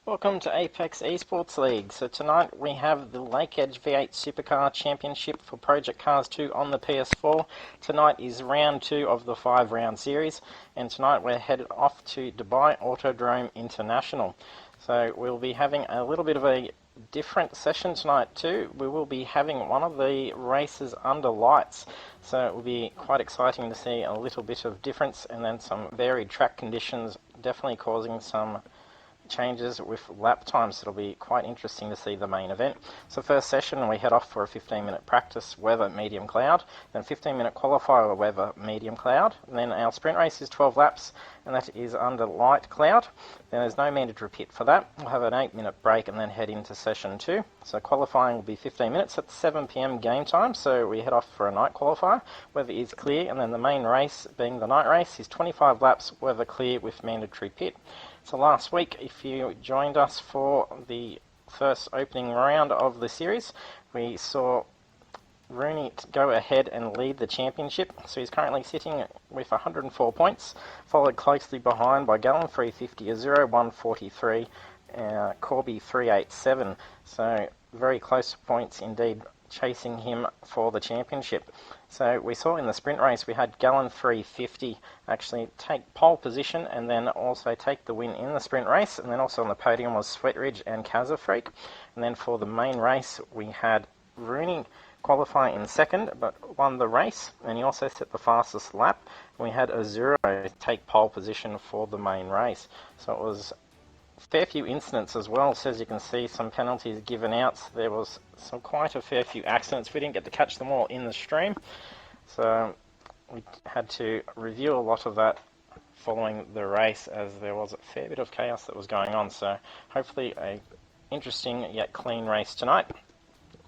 Welcome to Apex Esports League. So tonight we have the Lake Edge V8 Supercar Championship for Project Cars 2 on the PS4. Tonight is round 2 of the 5-round series, and tonight we're headed off to Dubai Autodrome International. So we'll be having a little bit of a different session tonight too. We will be having one of the races under lights, so it will be quite exciting to see a little bit of difference, and then some varied track conditions definitely causing some changes with lap times. It'll be quite interesting to see the main event. So first session we head off for a 15-minute practice, weather medium cloud, then 15-minute qualifier, weather medium cloud, and then our sprint race is 12 laps, and that is under light cloud. Then there's no mandatory pit for that. We'll have an 8-minute break and then head into session 2. So qualifying will be 15 minutes at 7 PM game time, so we head off for a night qualifier. Weather is clear, and then the main race, being the night race, is 25 laps, weather clear with mandatory pit. So last week, if you joined us for the first opening round of the series, we saw Rooney go ahead and lead the championship. So he's currently sitting with 104 points, followed closely behind by Gallon 350, Azuro 143, Corby 387. So very close points indeed, chasing him for the championship. So we saw in the sprint race we had Gallon 350 actually take pole position and then also take the win in the sprint race, and then also on the podium was Sweatridge and Kazafreak. And then for the main race we had Rooney qualify in second but won the race, and he also set the fastest lap. We had Azuro take pole position for the main race. So it was fair few incidents as well, so as you can see some penalties given out. There was quite a fair few accidents. We didn't get to catch them all in the stream, so we had to review a lot of that following the race, as there was a fair bit of chaos that was going on. So hopefully a interesting yet clean race tonight.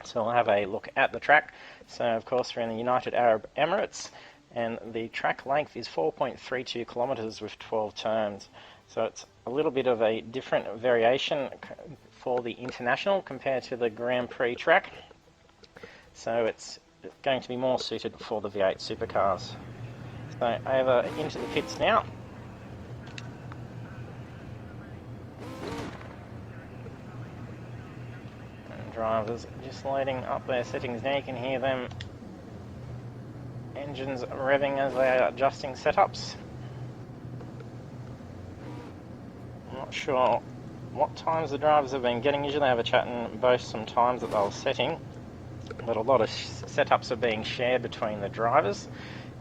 So we'll have a look at the track. So of course we're in the United Arab Emirates, and the track length is 4.32 kilometres with 12 turns. So it's a little bit of a different variation for the International compared to the Grand Prix track. So it's going to be more suited for the V8 supercars. So over into the pits now. And drivers just loading up their settings now. You can hear them engines revving as they are adjusting setups. I'm not sure what times the drivers have been getting. Usually they have a chat and boast some times that they were setting, but a lot of setups are being shared between the drivers.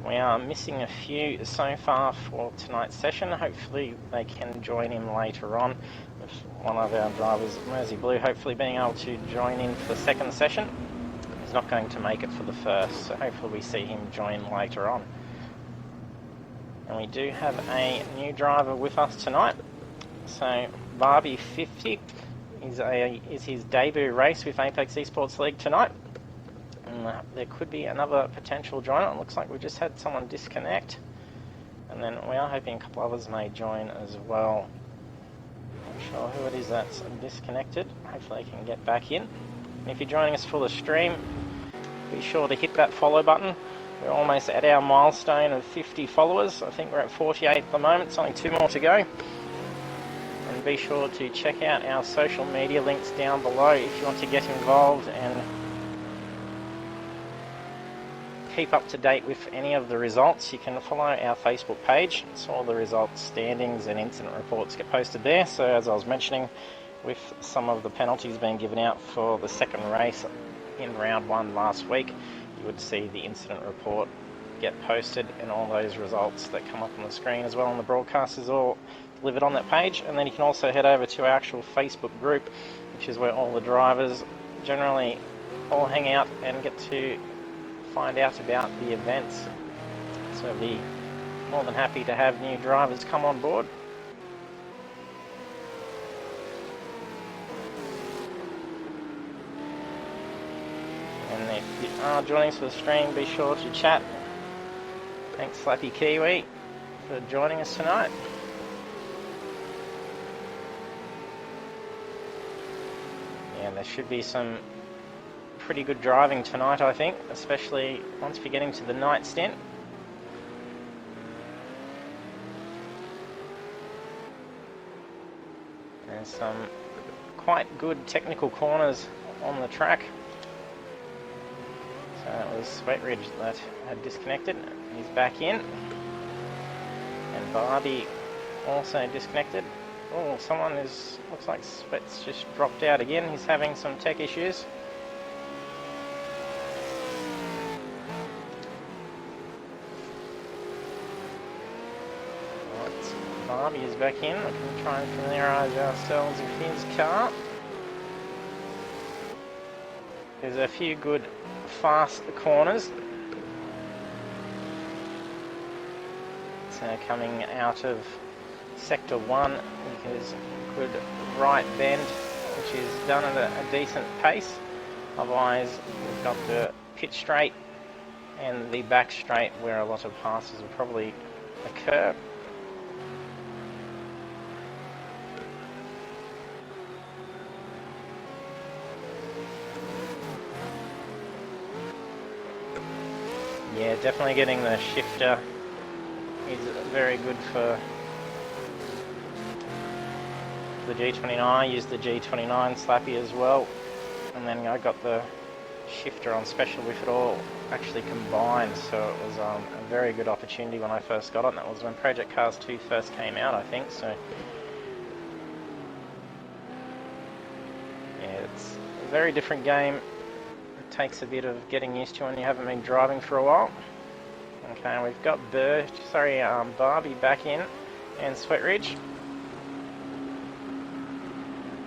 We are missing a few so far for tonight's session. Hopefully they can join in later on, with one of our drivers, Mersey Blue, hopefully being able to join in for the second session. He's not going to make it for the first, so hopefully we see him join later on. And we do have a new driver with us tonight. So Barbie 50 is his debut race with Apex Esports League tonight. And there could be another potential joiner. It looks like we just had someone disconnect, and then we are hoping a couple others may join as well. Not sure who it is that's disconnected. Hopefully they can get back in. And if you're joining us for the stream, be sure to hit that follow button. We're almost at our milestone of 50 followers. I think we're at 48 at the moment. It's only 2 more to go. And be sure to check out our social media links down below if you want to get involved and keep up to date with any of the results. You can follow our Facebook page, so all the results, standings and incident reports get posted there. So as I was mentioning, with some of the penalties being given out for the second race in round 1 last week, you would see the incident report get posted, and all those results that come up on the screen as well on the broadcast is all delivered on that page. And then you can also head over to our actual Facebook group, which is where all the drivers generally all hang out and get to find out about the events. So I'll be more than happy to have new drivers come on board. And if you are joining us for the stream, be sure to chat. Thanks Slappy Kiwi for joining us tonight. Yeah, there should be some pretty good driving tonight, I think, especially once we get into the night stint. There's some quite good technical corners on the track. So it was Sweet Ridge that had disconnected. He's back in. And Barbie also disconnected. Oh, someone is, looks like Sweat's just dropped out again. He's having some tech issues. Right, Barbie is back in. We can try and familiarise ourselves with his car. There's a few good fast corners. So coming out of Sector 1, there's a good right bend, which is done at a decent pace. Otherwise, we've got the pit straight and the back straight where a lot of passes will probably occur. Yeah, definitely getting the shifter is very good for the G29. I used the G29 Slappy as well, and then I got the shifter on special with it all actually combined, so it was a very good opportunity when I first got it, and that was when Project Cars 2 first came out, I think. So yeah, it's a very different game. It takes a bit of getting used to when you haven't been driving for a while. Okay, we've got Barbie back in, and Sweat Ridge.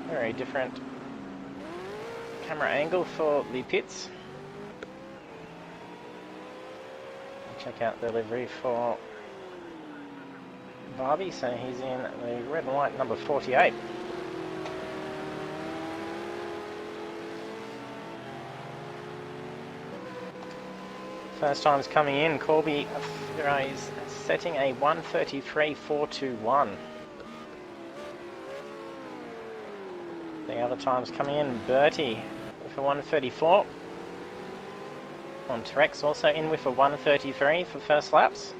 Very different camera angle for the pits. Check out the livery for Barbie, so he's in the red and white number 48. First time's coming in, Corby is setting a 1:33.421. The other times coming in, Bertie with a 1:34. On Terex also in with a 1:33 for first laps.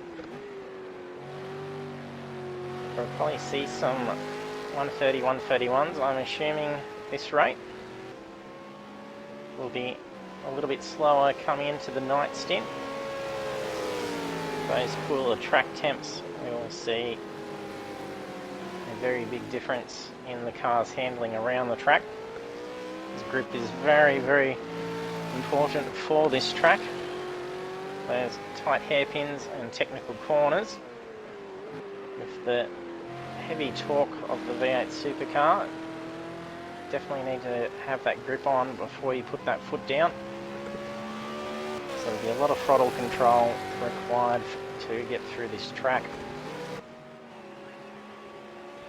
We'll probably see some 1:30, 1:31s. I'm assuming this rate will be a little bit slower coming into the night stint. Those cooler track temps, we will see a very big difference in the car's handling around the track. This grip is very, very important for this track. Those tight hairpins and technical corners. With the heavy torque of the V8 Supercar, definitely need to have that grip on before you put that foot down. So there'll be a lot of throttle control required to get through this track.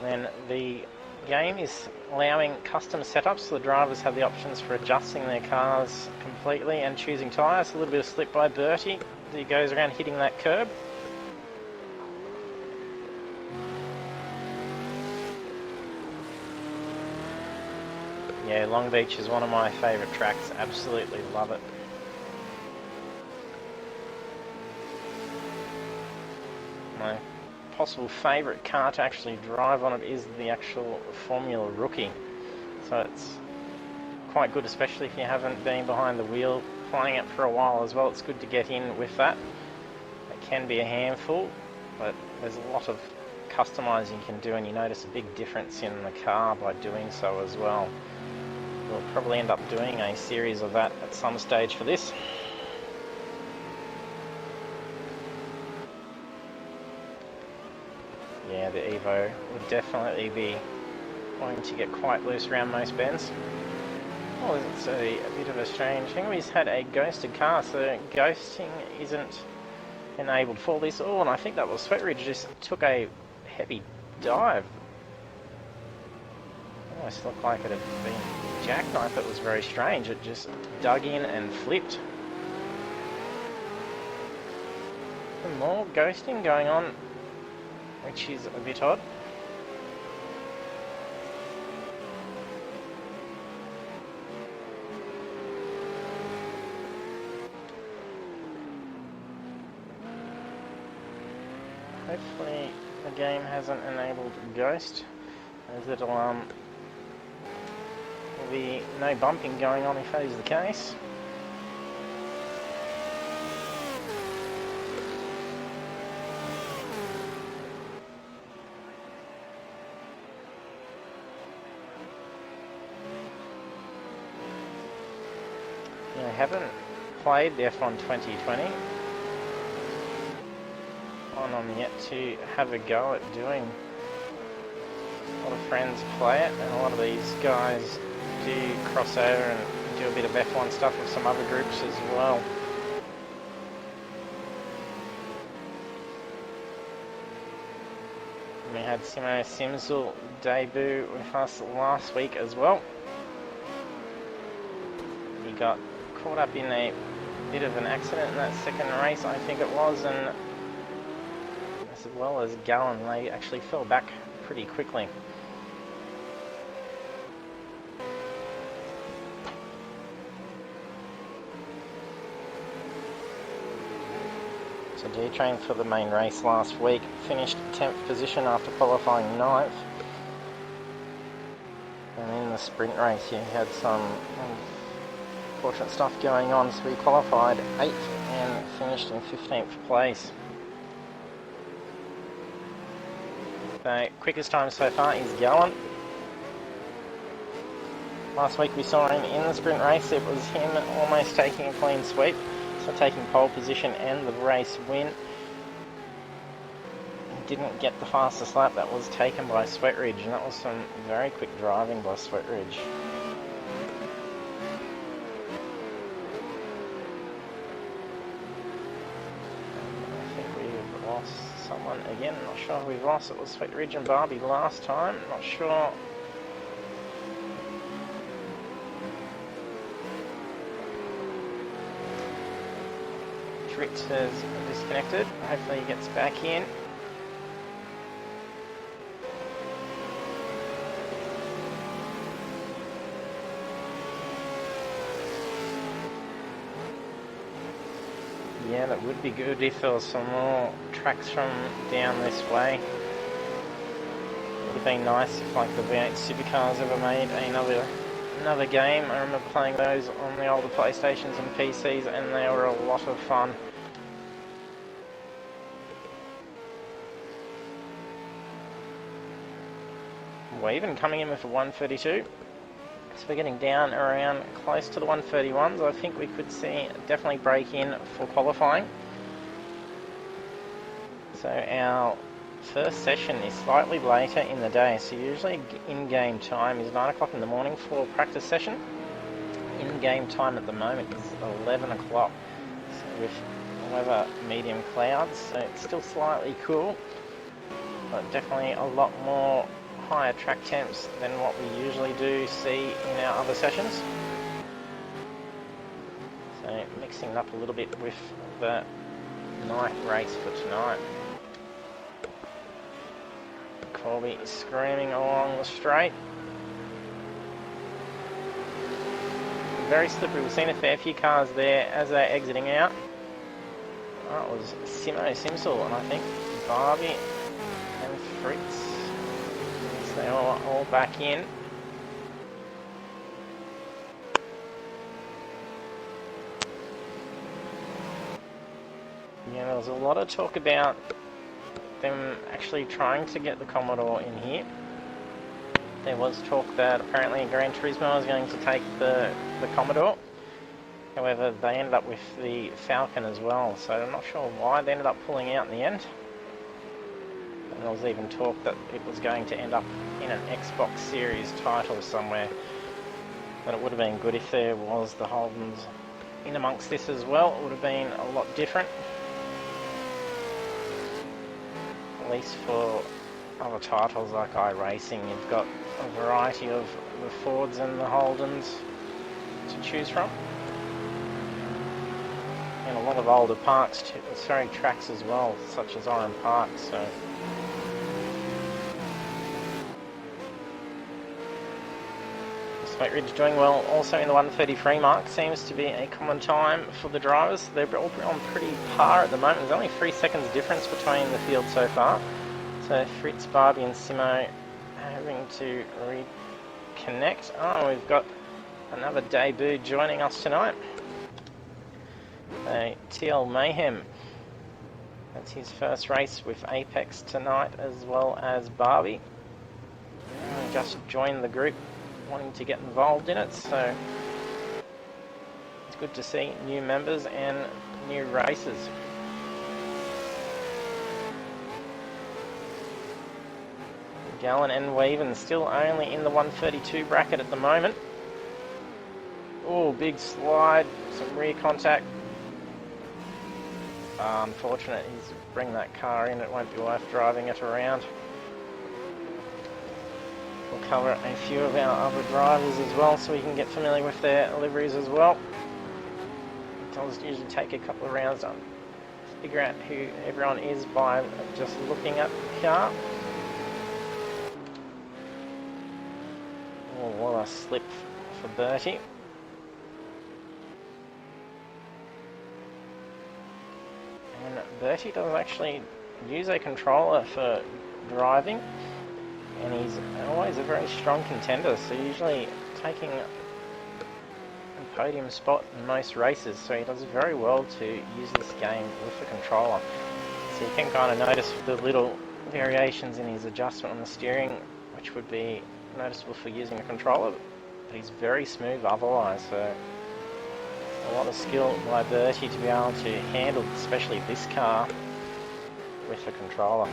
Then the game is allowing custom setups, so the drivers have the options for adjusting their cars completely and choosing tyres. A little bit of slip by Bertie as he goes around hitting that curb. Yeah, Long Beach is one of my favourite tracks, absolutely love it. My possible favourite car to actually drive on it is the actual Formula Rookie. So it's quite good, especially if you haven't been behind the wheel playing it for a while as well. It's good to get in with that. It can be a handful, but there's a lot of customising you can do, and you notice a big difference in the car by doing so as well. We'll probably end up doing a series of that at some stage for this. Yeah, the Evo would definitely be wanting to get quite loose around most bends. Oh, it's a bit of a strange thing. He's had a ghosted car, so ghosting isn't enabled for this. Oh, and I think that was Sweat Ridge just took a heavy dive. Almost looked like it had been jackknife. It was very strange. It just dug in and flipped. Some more ghosting going on, which is a bit odd. Hopefully the game hasn't enabled Ghost, as it'll be no bumping going on if that is the case. I haven't played the F1 2020 on them yet to have a go at doing. A lot of friends play it, and a lot of these guys do cross over and do a bit of F1 stuff with some other groups as well. And we had Simo Simsel debut with us last week as well. He got caught up in a bit of an accident in that second race, I think it was, and as well as Gallen, they actually fell back pretty quickly. So D-Train for the main race last week finished 10th position after qualifying 9th. And in the sprint race he had some unfortunate stuff going on, so he qualified 8th and finished in 15th place. The quickest time so far is Gallen. Last week we saw him in the sprint race. It was him almost taking a clean sweep, so taking pole position and the race win. He didn't get the fastest lap. That was taken by Sweatridge, and that was some very quick driving by Sweatridge. I think we've lost someone again. Not sure who we've lost. It was Sweatridge and Barbie last time. Not sure. Fritz has disconnected. Hopefully he gets back in. Yeah, that would be good if there was some more tracks from down this way. It would have been nice if like the V8 Supercars ever made another game. I remember playing those on the older PlayStations and PCs, and they were a lot of fun. We're even coming in with a 132. So we're getting down around close to the 131s. I think we could see definitely break in for qualifying. So our first session is slightly later in the day. So usually in-game time is 9 o'clock in the morning for practice session. In-game time at the moment is 11 o'clock. So with weather medium clouds, so it's still slightly cool, but definitely a lot more higher track temps than what we usually do see in our other sessions. So mixing it up a little bit with the night race for tonight. Corby screaming along the straight. Very slippery. We've seen a fair few cars there as they're exiting out. That was Simo Simsel and I think Barbie and Fritz. They are all back in. Yeah, there was a lot of talk about them actually trying to get the Commodore in here. There was talk that apparently Gran Turismo was going to take the Commodore. However, they ended up with the Falcon as well, so I'm not sure why they ended up pulling out in the end. And there was even talk that it was going to end up in an Xbox Series title somewhere. But it would have been good if there was the Holdens in amongst this as well. It would have been a lot different. At least for other titles like iRacing, you've got a variety of the Fords and the Holdens to choose from. And a lot of older parks, tracks as well, such as Oran Park, so... Ridge doing well also in the 133 mark. Seems to be a common time for the drivers. They're all on pretty par at the moment. There's only 3 seconds difference between the field so far. So Fritz, Barbie and Simo having to reconnect. Oh, we've got another debut joining us tonight. TL Mayhem. That's his first race with Apex tonight, as well as Barbie. Just joined the group, wanting to get involved in it, so it's good to see new members and new races. Gallen and Weaven still only in the 132 bracket at the moment. Oh, big slide, some rear contact. Unfortunate, he's bring that car in, it won't be worth driving it around. We'll cover a few of our other drivers as well so we can get familiar with their liveries as well. It does usually take a couple of rounds to figure out who everyone is by just looking at the car. Oh, what a slip for Bertie. And Bertie doesn't actually use a controller for driving, and he's always a very strong contender, so usually taking a podium spot in most races, so he does very well to use this game with the controller. So you can kind of notice the little variations in his adjustment on the steering, which would be noticeable for using a controller, but he's very smooth otherwise, so a lot of skill by Bertie to be able to handle especially this car with a controller.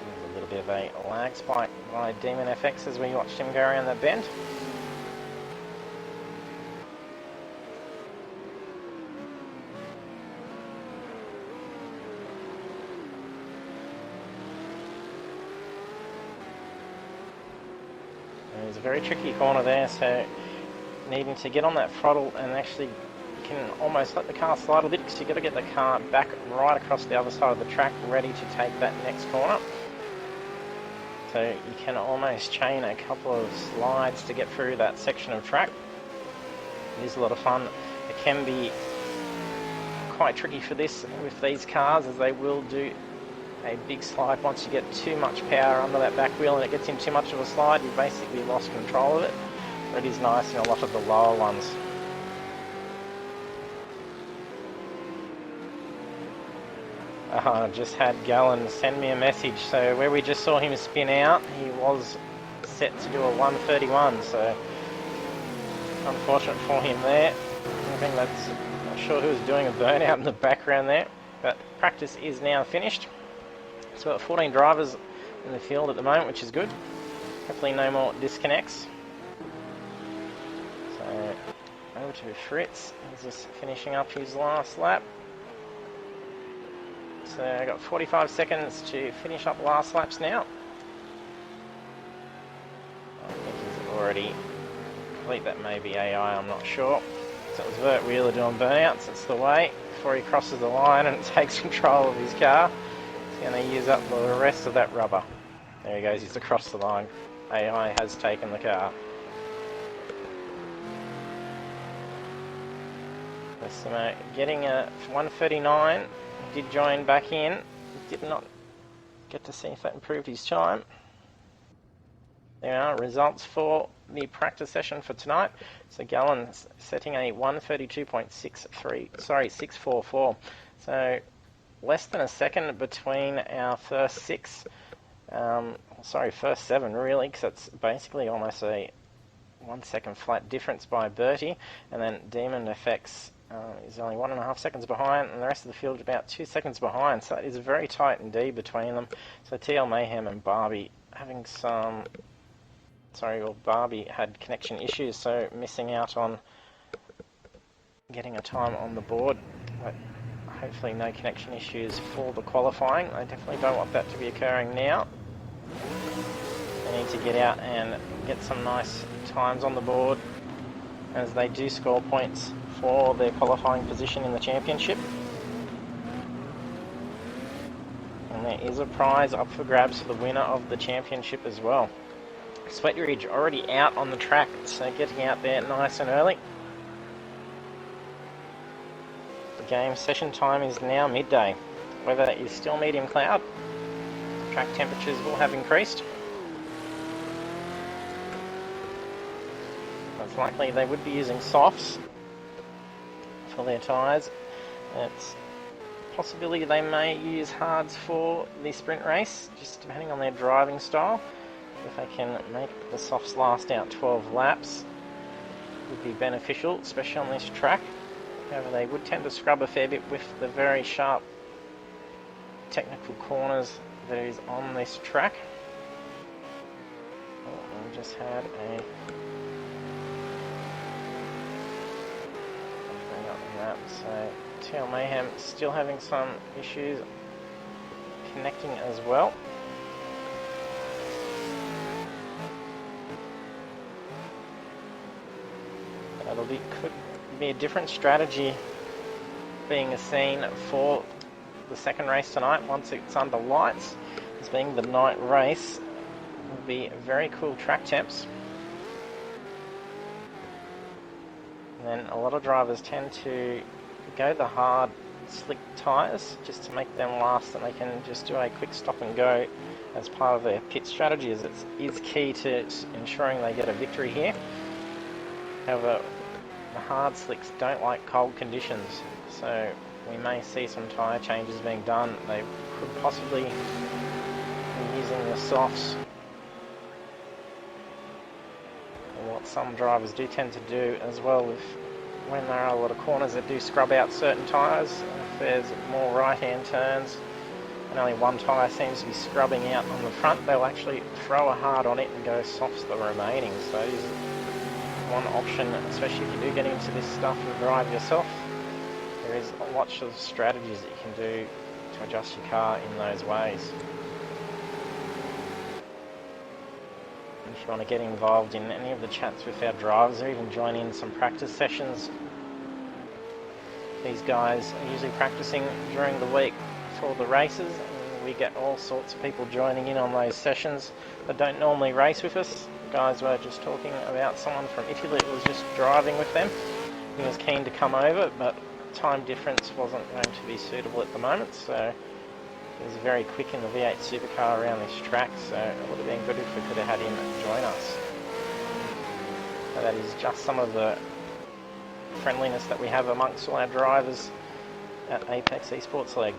There's a little bit of a lag spike by Demon FX as we watched him go around that bend. There's a very tricky corner there, so needing to get on that throttle and actually you can almost let the car slide a bit because you've got to get the car back right across the other side of the track ready to take that next corner. So you can almost chain a couple of slides to get through that section of track. It is a lot of fun. It can be quite tricky for this with these cars, as they will do a big slide. Once you get too much power under that back wheel and it gets in too much of a slide, you've basically lost control of it. But it is nice in a lot of the lower ones. Just had Gallen send me a message, so where we just saw him spin out, he was set to do a 131, so unfortunate for him there. I think that's, not sure who was doing a burnout in the background there, but practice is now finished. So we've got 14 drivers in the field at the moment, which is good. Hopefully no more disconnects. So over to Fritz, he's just finishing up his last lap. So I've got 45 seconds to finish up last laps now. I think he's already complete, that may be AI, I'm not sure. So it was Vert Wheeler doing burnouts, it's the way. Before he crosses the line and takes control of his car, he's going to use up the rest of that rubber. There he goes, he's across the line. AI has taken the car. So getting a 139, did join back in, did not get to see if that improved his time. There are results for the practice session for tonight. So Gallen's setting a 644. So less than a second between our first first seven really, because it's basically almost a 1 second flat difference by Bertie, and then Demon FX is only 1.5 seconds behind, and the rest of the field about 2 seconds behind, so it is very tight indeed between them. So TL Mayhem and Barbie having some, Barbie had connection issues, so missing out on getting a time on the board, but hopefully no connection issues for the qualifying. I definitely don't want that to be occurring now. They need to get out and get some nice times on the board, as they do score points for their qualifying position in the championship. And there is a prize up for grabs for the winner of the championship as well. Sweat Ridge already out on the track, so getting out there nice and early. The game session time is now midday. Weather is still medium cloud. Track temperatures will have increased. It's likely they would be using softs for their tyres. It's a possibility they may use hards for the sprint race, just depending on their driving style. If they can make the softs last out 12 laps, would be beneficial, especially on this track. However, they would tend to scrub a fair bit with the very sharp technical corners that is on this track. Oh, we just had a map, so TL Mayhem still having some issues connecting as well. Could be a different strategy being seen for the second race tonight once it's under lights. As being the night race, will be very cool track temps. And then a lot of drivers tend to go the hard, slick tyres just to make them last, and they can just do a quick stop and go as part of their pit strategy, as it is key to ensuring they get a victory here. However, the hard slicks don't like cold conditions, so we may see some tyre changes being done. They could possibly be using the softs. And what some drivers do tend to do as well, when there are a lot of corners that do scrub out certain tyres, if there's more right-hand turns and only one tyre seems to be scrubbing out on the front, they'll actually throw a hard on it and go softs the remaining. So it is one option, especially if you do get into this stuff and drive yourself. There is lots of strategies that you can do to adjust your car in those ways. And if you want to get involved in any of the chats with our drivers, or even join in some practice sessions, these guys are usually practicing during the week for the races, and we get all sorts of people joining in on those sessions that don't normally race with us. Guys were just talking about someone from Italy that was just driving with them. He was keen to come over, but time difference wasn't going to be suitable at the moment, so it was very quick in the V8 Supercar around this track, so it would have been good if we could have had him join us. So that is just some of the friendliness that we have amongst all our drivers at Apex eSports League.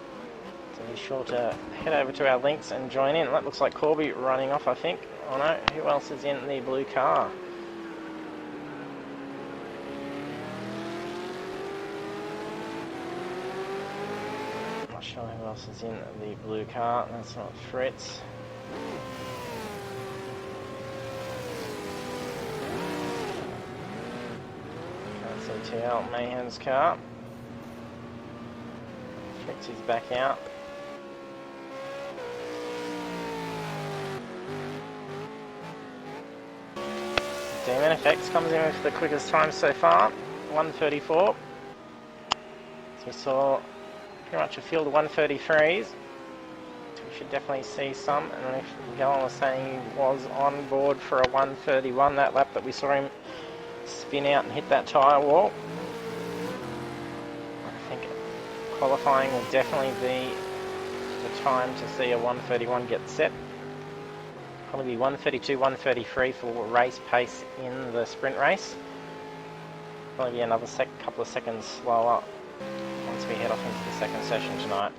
So be sure to head over to our links and join in. That looks like Corby running off, I think. Oh no, who else is in the blue car? I'm not sure who else is in the blue car. That's not Fritz. Can't see TL Mayhem's car. Fritz is back out. Demon Effects comes in with the quickest time so far, 1:34. So we saw pretty much a field of 1:33s. We should definitely see some. And if Gallon was saying he was on board for a 1:31 that lap that we saw him spin out and hit that tyre wall. I think qualifying will definitely be the time to see a 1:31 get set. Probably be 1:32, 1:33 for race pace in the sprint race. Probably be another couple of seconds slower once we head off into the second session tonight.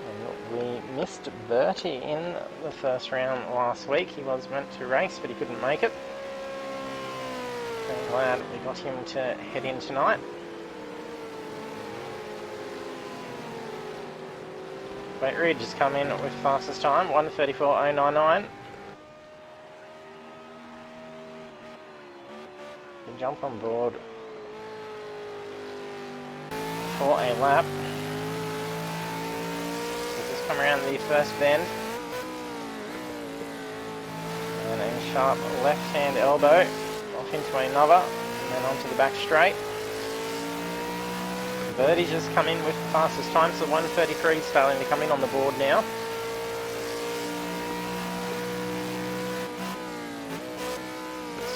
And we missed Bertie in the first round last week. He was meant to race, but he couldn't make it. I'm glad we got him to head in tonight. Wait, Ridge has come in with fastest time, 1:34.099. You jump on board for a lap. We've just come around the first bend. And a sharp left-hand elbow. Off into another, and then onto the back straight. Birdie's just come in with the fastest time, so 1:33 is starting to come in on the board now.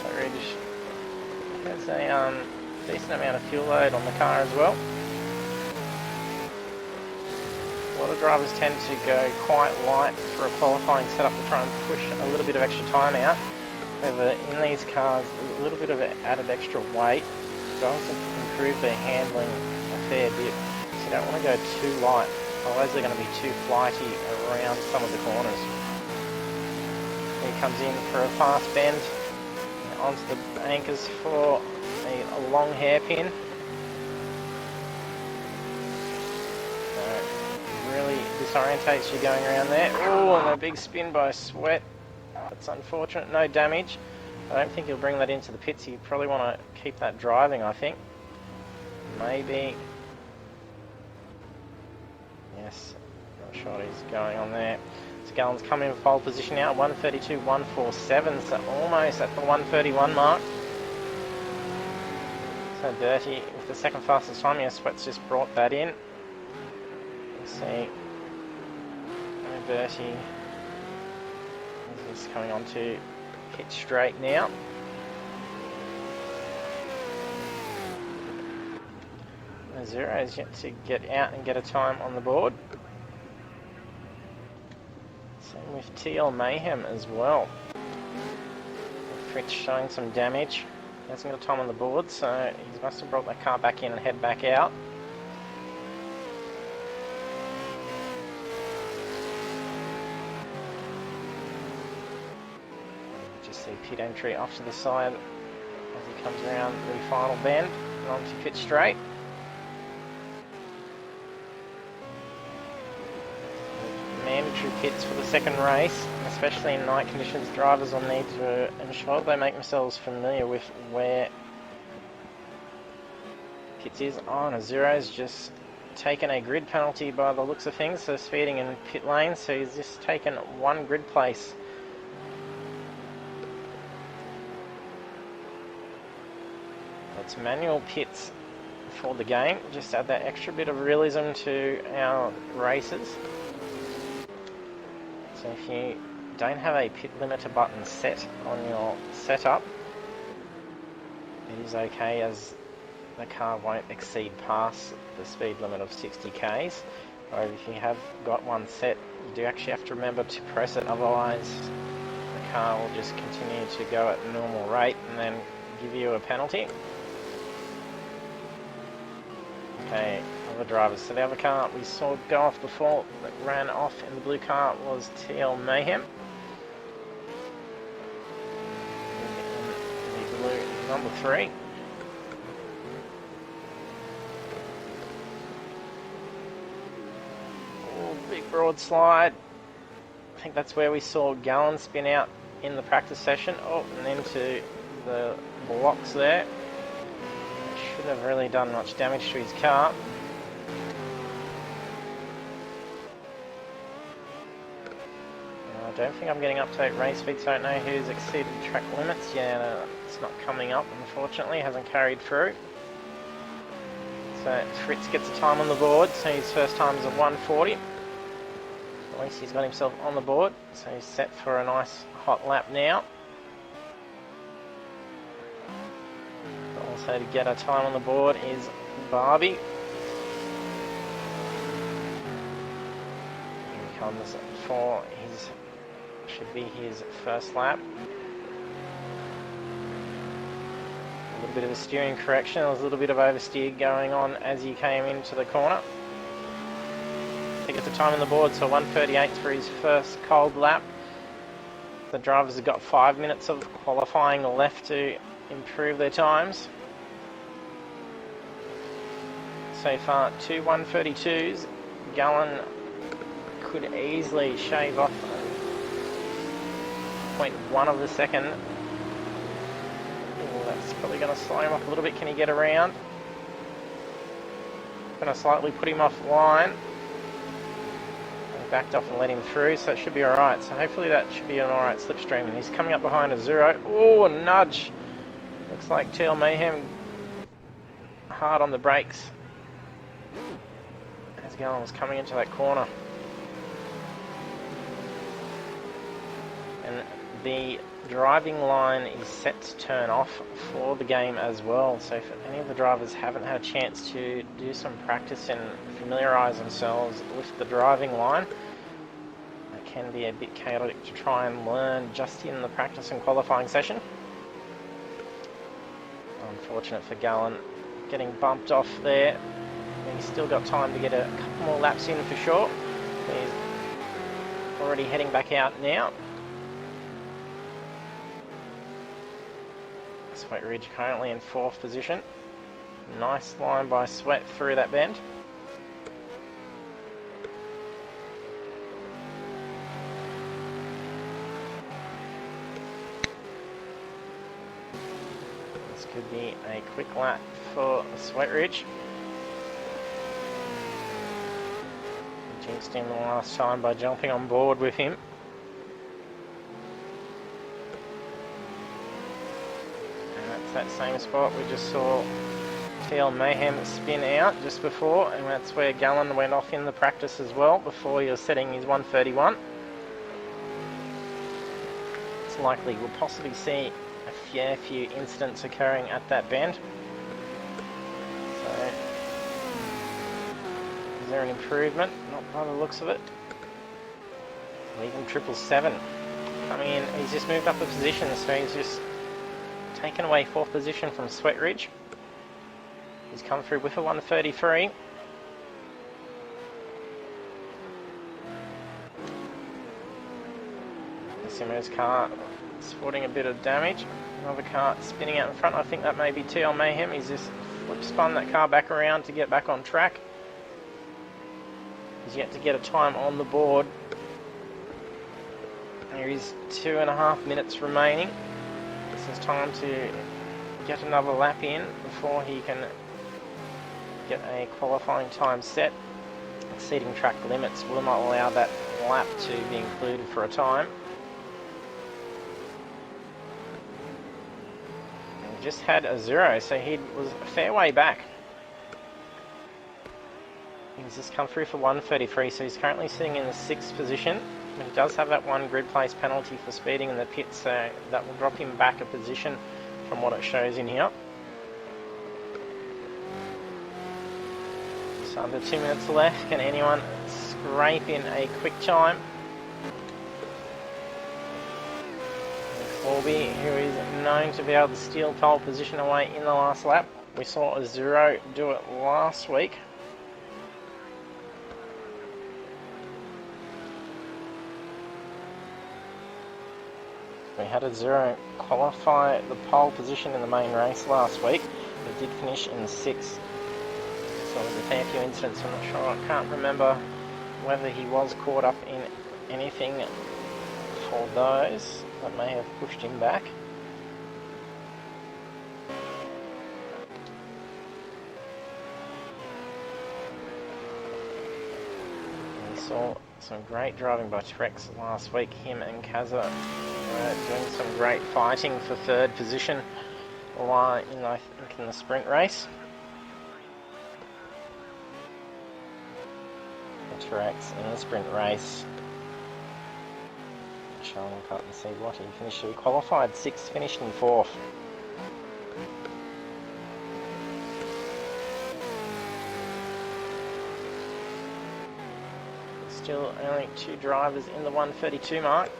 So Ridge has a decent amount of fuel load on the car as well. A lot of drivers tend to go quite light for a qualifying setup to try and push a little bit of extra time out. However, in these cars, a little bit of added extra weight does improve their handling a fair bit. So you don't want to go too light, otherwise they're going to be too flighty around some of the corners. He comes in for a fast bend, onto the anchors for a long hairpin. Really disorientates you going around there. Oh, and a big spin by Sweat. That's unfortunate. No damage. I don't think he'll bring that into the pits. You probably want to keep that driving, I think. Maybe. Yes. Not sure what he's going on there. Scullins coming in pole position now. 132.147. So almost at the 131 mark. So Bertie with the second fastest time. Yes, Sweat's just brought that in. See, Bertie is coming on to pit straight now. Zero is yet to get out and get a time on the board. Same with TL Mayhem as well. Fritz showing some damage. He hasn't got a time on the board, so he must have brought that car back in and head back out. Pit entry off to the side as he comes around the final bend and onto pit straight. Mandatory pits for the second race, especially in night conditions. Drivers will need to ensure they make themselves familiar with where pits is. Oh, and Zero's just taken a grid penalty by the looks of things, so speeding in pit lane, so he's just taken one grid place. It's manual pits for the game, just add that extra bit of realism to our races. So if you don't have a pit limiter button set on your setup, it is okay, as the car won't exceed past the speed limit of 60 k's. Or if you have got one set, you do actually have to remember to press it, otherwise the car will just continue to go at normal rate and then give you a penalty. Okay, other drivers. So the other car we saw go off before that ran off in the blue car was TL Mayhem. The blue number 3. Oh, big broad slide. I think that's where we saw Gallen spin out in the practice session. Oh, and into the blocks there. Shouldn't have really done much damage to his car. I don't think I'm getting up-to-date race speed, so I don't know who's exceeded track limits. Yeah, no, it's not coming up, unfortunately, hasn't carried through. So Fritz gets a time on the board, so his first time is a 140. At least he's got himself on the board, so he's set for a nice hot lap now. Also to get a time on the board is Barbie. Here he comes for his, should be his first lap. A little bit of a steering correction, there was a little bit of oversteer going on as he came into the corner. He gets a time on the board, so 1:38 for his first cold lap. The drivers have got 5 minutes of qualifying left to improve their times. So far, 2 1:32s. Gallen could easily shave off 0.1 of a second. Ooh, that's probably going to slow him off a little bit. Can he get around? Going to slightly put him offline. He backed off and let him through, so it should be alright. So hopefully that should be an alright slipstream. And he's coming up behind a Zero. Oh, a nudge. Looks like TL Mayhem hard on the brakes as Gallen was coming into that corner. And the driving line is set to turn off for the game as well. So if any of the drivers haven't had a chance to do some practice and familiarise themselves with the driving line, it can be a bit chaotic to try and learn just in the practice and qualifying session. Unfortunate for Gallen, getting bumped off there. He's still got time to get a couple more laps in for sure. He's already heading back out now. Sweat Ridge currently in 4th position. Nice line by Sweat through that bend. This could be a quick lap for Sweat Ridge. Jinxed him the last time by jumping on board with him. And that's that same spot we just saw TL Mayhem spin out just before, and that's where Gallen went off in the practice as well before he was setting his 131. It's likely we'll possibly see a fair few incidents occurring at that bend. So, is there an improvement? Not by the looks of it. Even 777 coming in. He's just moved up a position, so he's just taken away 4th position from Sweat Ridge. He's come through with a 133. Simo's car sporting a bit of damage. Another car spinning out in front. I think that may be TL Mayhem. He's just flip spun that car back around to get back on track. He's yet to get a time on the board. There is 2.5 minutes remaining. This is time to get another lap in before he can get a qualifying time set. Exceeding track limits will not allow that lap to be included for a time. And just had a 0, so he was a fair way back. He's just come through for 133, so he's currently sitting in the 6th position. He does have that 1 grid place penalty for speeding in the pit, so that will drop him back a position from what it shows in here. So under 2 minutes left. Can anyone scrape in a quick time? Corby, who is known to be able to steal pole position away in the last lap. We saw a 0 do it last week. We had a 0 qualify the pole position in the main race last week. He did finish in 6th. So there's a fair few incidents, I'm not sure. I can't remember whether he was caught up in anything for those that may have pushed him back. We saw some great driving by Trex last week. Him and Kaza doing some great fighting for 3rd position in the sprint race. Trex in the sprint race. Sean can't see what he finished. He qualified 6th, finished in 4th. Still only 2 drivers in the 132 mark.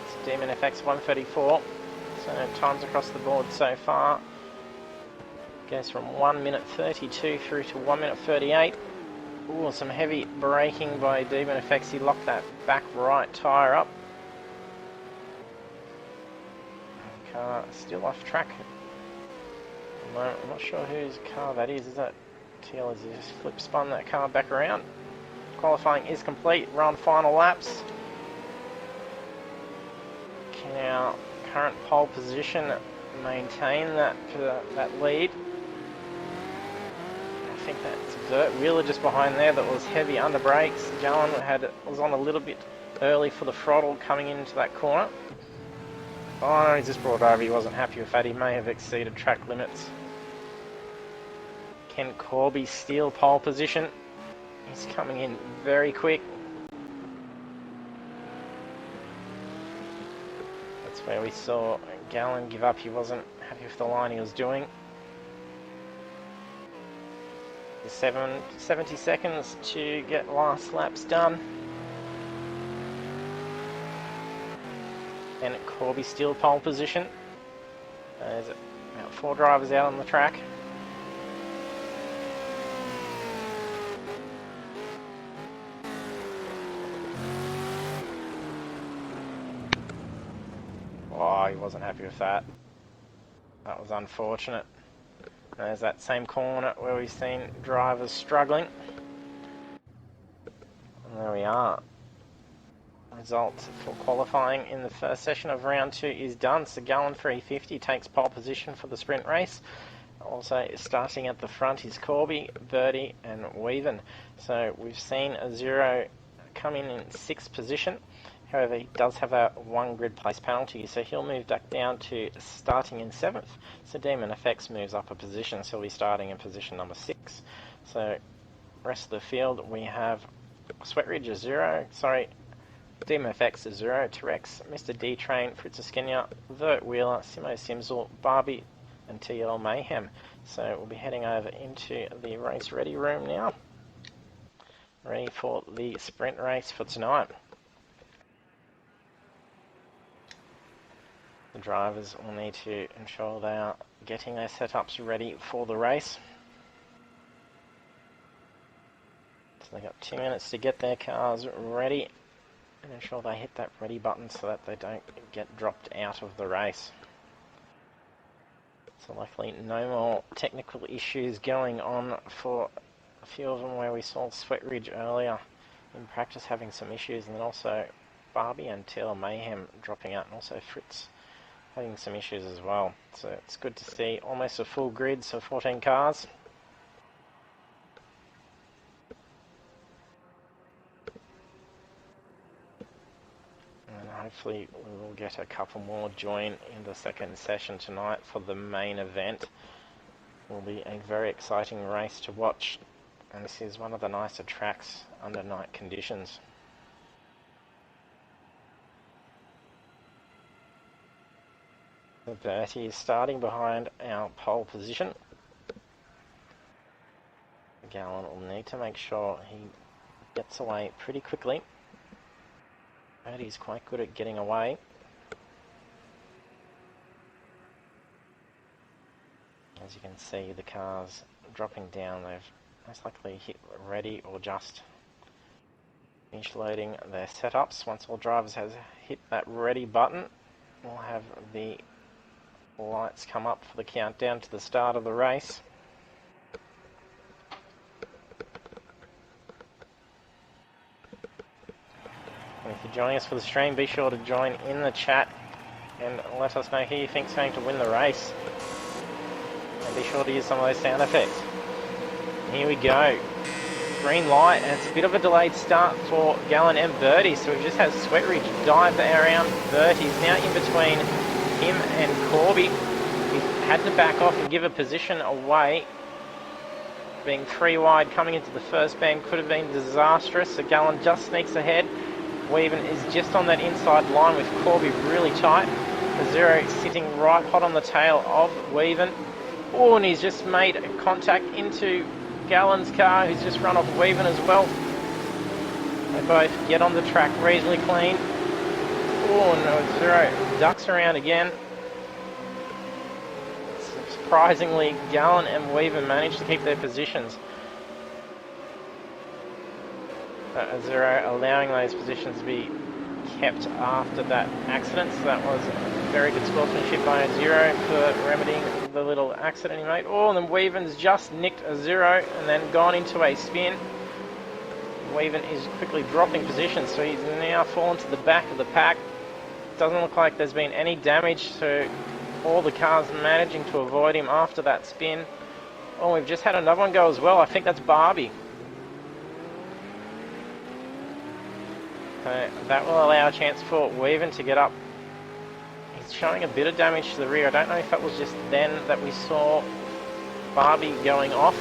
It's Demon FX 134. So times across the board so far goes from 1 minute 32 through to 1 minute 38. Ooh, some heavy braking by Demon FX. He locked that back right tyre up. Car still off track. I'm not sure whose car that is. Is that TL? Has he just flip spun that car back around? Qualifying is complete. We're on final laps. Can our current pole position maintain that lead? I think that's Dirt Wheeler just behind there that was heavy under brakes. Gallen was on a little bit early for the throttle coming into that corner. Oh, he's just brought over. He wasn't happy with that. He may have exceeded track limits. Can Corby steal pole position? He's coming in very quick. where we saw Gallen give up. He wasn't happy with the line he was doing. 70 seconds to get last laps done. And Corby still pole position. There's about 4 drivers out on the track. Oh, he wasn't happy with that. That was unfortunate. There's that same corner where we've seen drivers struggling. And there we are. Result for qualifying in the first session of round 2 is done. So Gallen 350 takes pole position for the sprint race. Also starting at the front is Corby, Birdie and Weaven. So we've seen a Zero come in 6th position. However, he does have a 1 grid place penalty, so he'll move back down to starting in 7th. So Demon Effects moves up a position, so he'll be starting in position number 6. So rest of the field, we have Sweatridge a 0, Demon Effects a 0, T-Rex, Mr. D-Train, Fritz Eskenia, Vert Wheeler, Simo Simsel, Barbie and TL Mayhem. So we'll be heading over into the race ready room now. Ready for the sprint race for tonight. The drivers will need to ensure they are getting their setups ready for the race. So they've got 2 minutes to get their cars ready and ensure they hit that ready button so that they don't get dropped out of the race. So luckily no more technical issues going on for a few of them, where we saw Sweatridge earlier in practice having some issues, and then also Barbie and Taylor Mayhem dropping out, and also Fritz having some issues as well. So it's good to see almost a full grid, so 14 cars. And hopefully we will get a couple more join in the second session tonight for the main event. It will be a very exciting race to watch, and this is one of the nicer tracks under night conditions. The Bertie is starting behind our pole position. Gallen will need to make sure he gets away pretty quickly. Bertie's quite good at getting away. As you can see, the cars dropping down. They've most likely hit ready or just finished loading their setups. Once all drivers have hit that ready button, we'll have the lights come up for the countdown to the start of the race. And if you're joining us for the stream, be sure to join in the chat and let us know who you think's going to win the race. And be sure to use some of those sound effects. Here we go. Green light, and it's a bit of a delayed start for Gallen and Birdie. So we've just had Sweatridge dive around Birdie. He's now in between him and Corby. He had to back off and give a position away. Being 3 wide coming into the first bend could have been disastrous. So Gallen just sneaks ahead. Weaven is just on that inside line with Corby really tight. The Zero sitting right hot on the tail of Weaven. Oh, and he's just made contact into Gallen's car, who's just run off Weaven as well. They both get on the track reasonably clean. Oh no, Zero ducks around again. Surprisingly, Gallen and Weaven managed to keep their positions. Zero allowing those positions to be kept after that accident, so that was very good sportsmanship by Zero for remedying the little accident he made. Oh, and then Weaven's just nicked a Zero and then gone into a spin. Weaven is quickly dropping positions, so he's now fallen to the back of the pack. Doesn't look like there's been any damage to all the cars managing to avoid him after that spin. Oh, we've just had another one go as well. I think that's Barbie. So that will allow a chance for Weaven to get up. He's showing a bit of damage to the rear. I don't know if that was just then that we saw Barbie going off.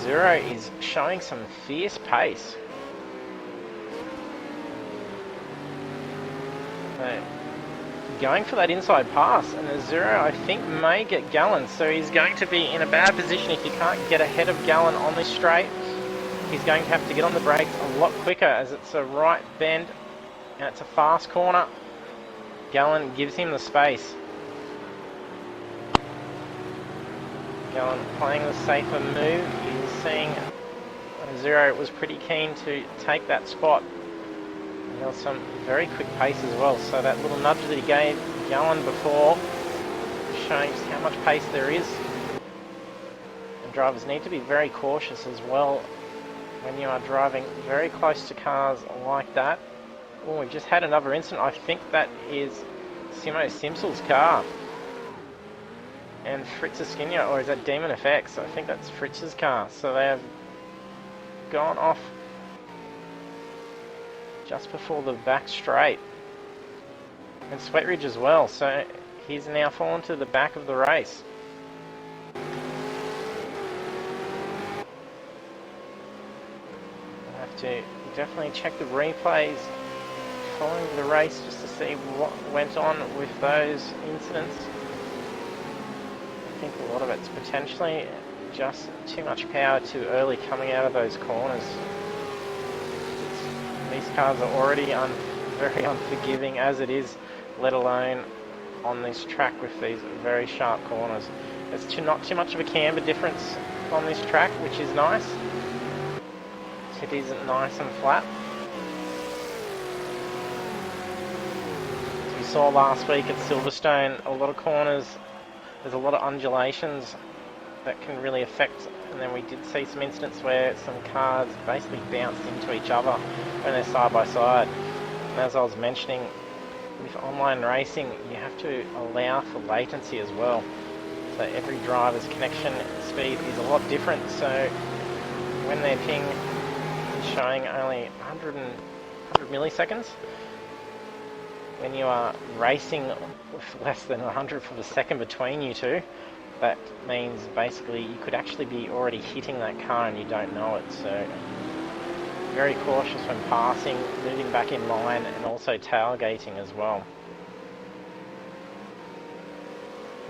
Zero is showing some fierce pace. So, going for that inside pass, and a Zero, I think, may get Gallen, so he's going to be in a bad position if he can't get ahead of Gallen on this straight. He's going to have to get on the brakes a lot quicker as it's a right bend and it's a fast corner. Gallen gives him the space. Gallen playing the safer move. He's seeing Zero was pretty keen to take that spot. He had some very quick pace as well, so that little nudge that he gave Gallen before shows how much pace there is. And drivers need to be very cautious as well when you are driving very close to cars like that. Oh, we've just had another incident. I think that is Simo Simpson's car. And Fritz Esquina, or is that Demon FX? I think that's Fritz's car. So they have gone off just before the back straight. And Sweat Ridge as well. So he's now fallen to the back of the race. I'll have to definitely check the replays following the race just to see what went on with those incidents. I think a lot of it's potentially just too much power too early coming out of those corners. These cars are already very unforgiving as it is, let alone on this track with these very sharp corners. There's not too much of a camber difference on this track, which is nice. It isn't nice and flat. As we saw last week at Silverstone, a lot of corners, there's a lot of undulations that can really affect, and then we did see some incidents where some cars basically bounced into each other when they're side by side. And as I was mentioning, with online racing, you have to allow for latency as well. So every driver's connection speed is a lot different, so when their ping is showing only 100 milliseconds, when you are racing with less than 100th of a second between you two, that means basically you could actually be already hitting that car and you don't know it. So very cautious when passing, moving back in line, and also tailgating as well.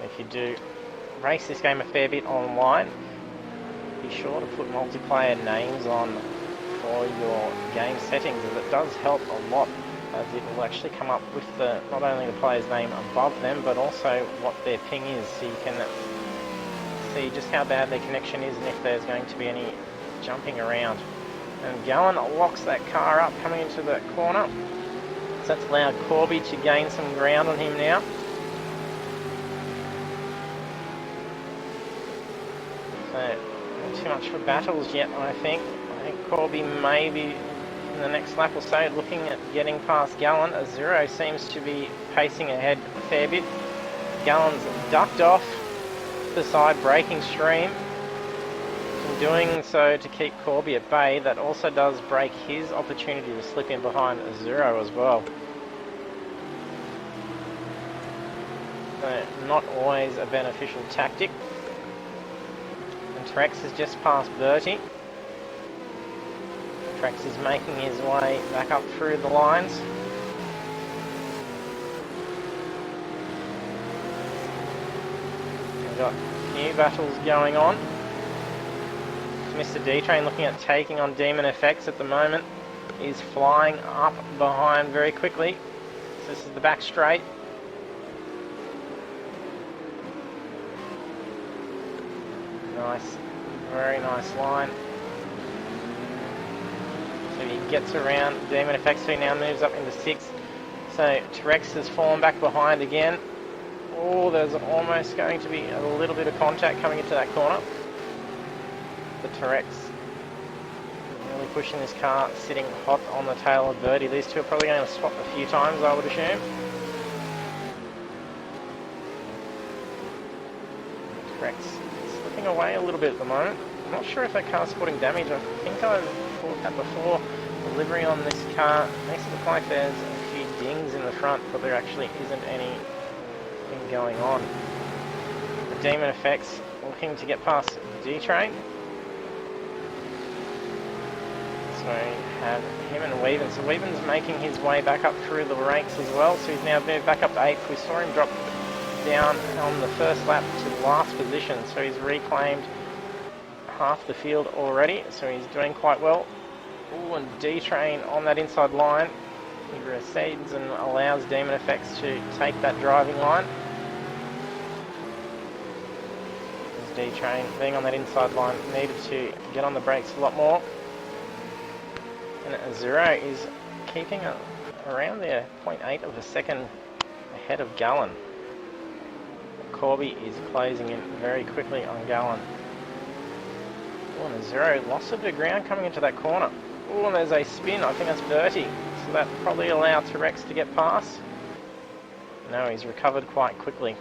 If you do race this game a fair bit online, be sure to put multiplayer names on for your game settings, as it does help a lot, as it will actually come up with not only the player's name above them, but also what their ping is, so you can see just how bad their connection is and if there's going to be any jumping around. And Gallen locks that car up coming into the corner, so that's allowed Corby to gain some ground on him now. So not too much for battles yet, I think. I think Corby may be in the next lap or so looking at getting past Gallen. A Zero seems to be pacing ahead a fair bit. Gallen's ducked off the side braking stream. In doing so to keep Corby at bay, that also does break his opportunity to slip in behind a Zero as well. So not always a beneficial tactic. And Trex has just passed Bertie. Trex is making his way back up through the lines. We've got new battles going on. Mr. D-Train looking at taking on Demon FX at the moment. He's flying up behind very quickly. So this is the back straight. Nice, very nice line. So he gets around Demon FX, who now moves up into 6th. So Trex has fallen back behind again. Oh, there's almost going to be a little bit of contact coming into that corner. The Trex really pushing this car, sitting hot on the tail of Birdie. These two are probably going to swap a few times, I would assume. Trex slipping away a little bit at the moment. I'm not sure if that car's sporting damage. I think I've thought that before. The livery on this car makes it look like there's a few dings in the front, but there actually isn't anything going on. The Demon FX looking to get past D-Train. So we have him and Weavens. So Weavens making his way back up through the ranks as well. So he's now moved back up to 8th. We saw him drop down on the first lap to last position. So he's reclaimed half the field already. So he's doing quite well. Ooh, and D-Train on that inside line. He recedes and allows Demon Effects to take that driving line. D-Train being on that inside line needed to get on the brakes a lot more. And Zero is keeping around there, 0.8 of a second ahead of Gallon. Corby is closing in very quickly on Gallon. Oh, and Zero lost a bit of ground coming into that corner. Oh, and there's a spin. I think that's Bertie. So that probably allowed T-Rex to get past. No, he's recovered quite quickly.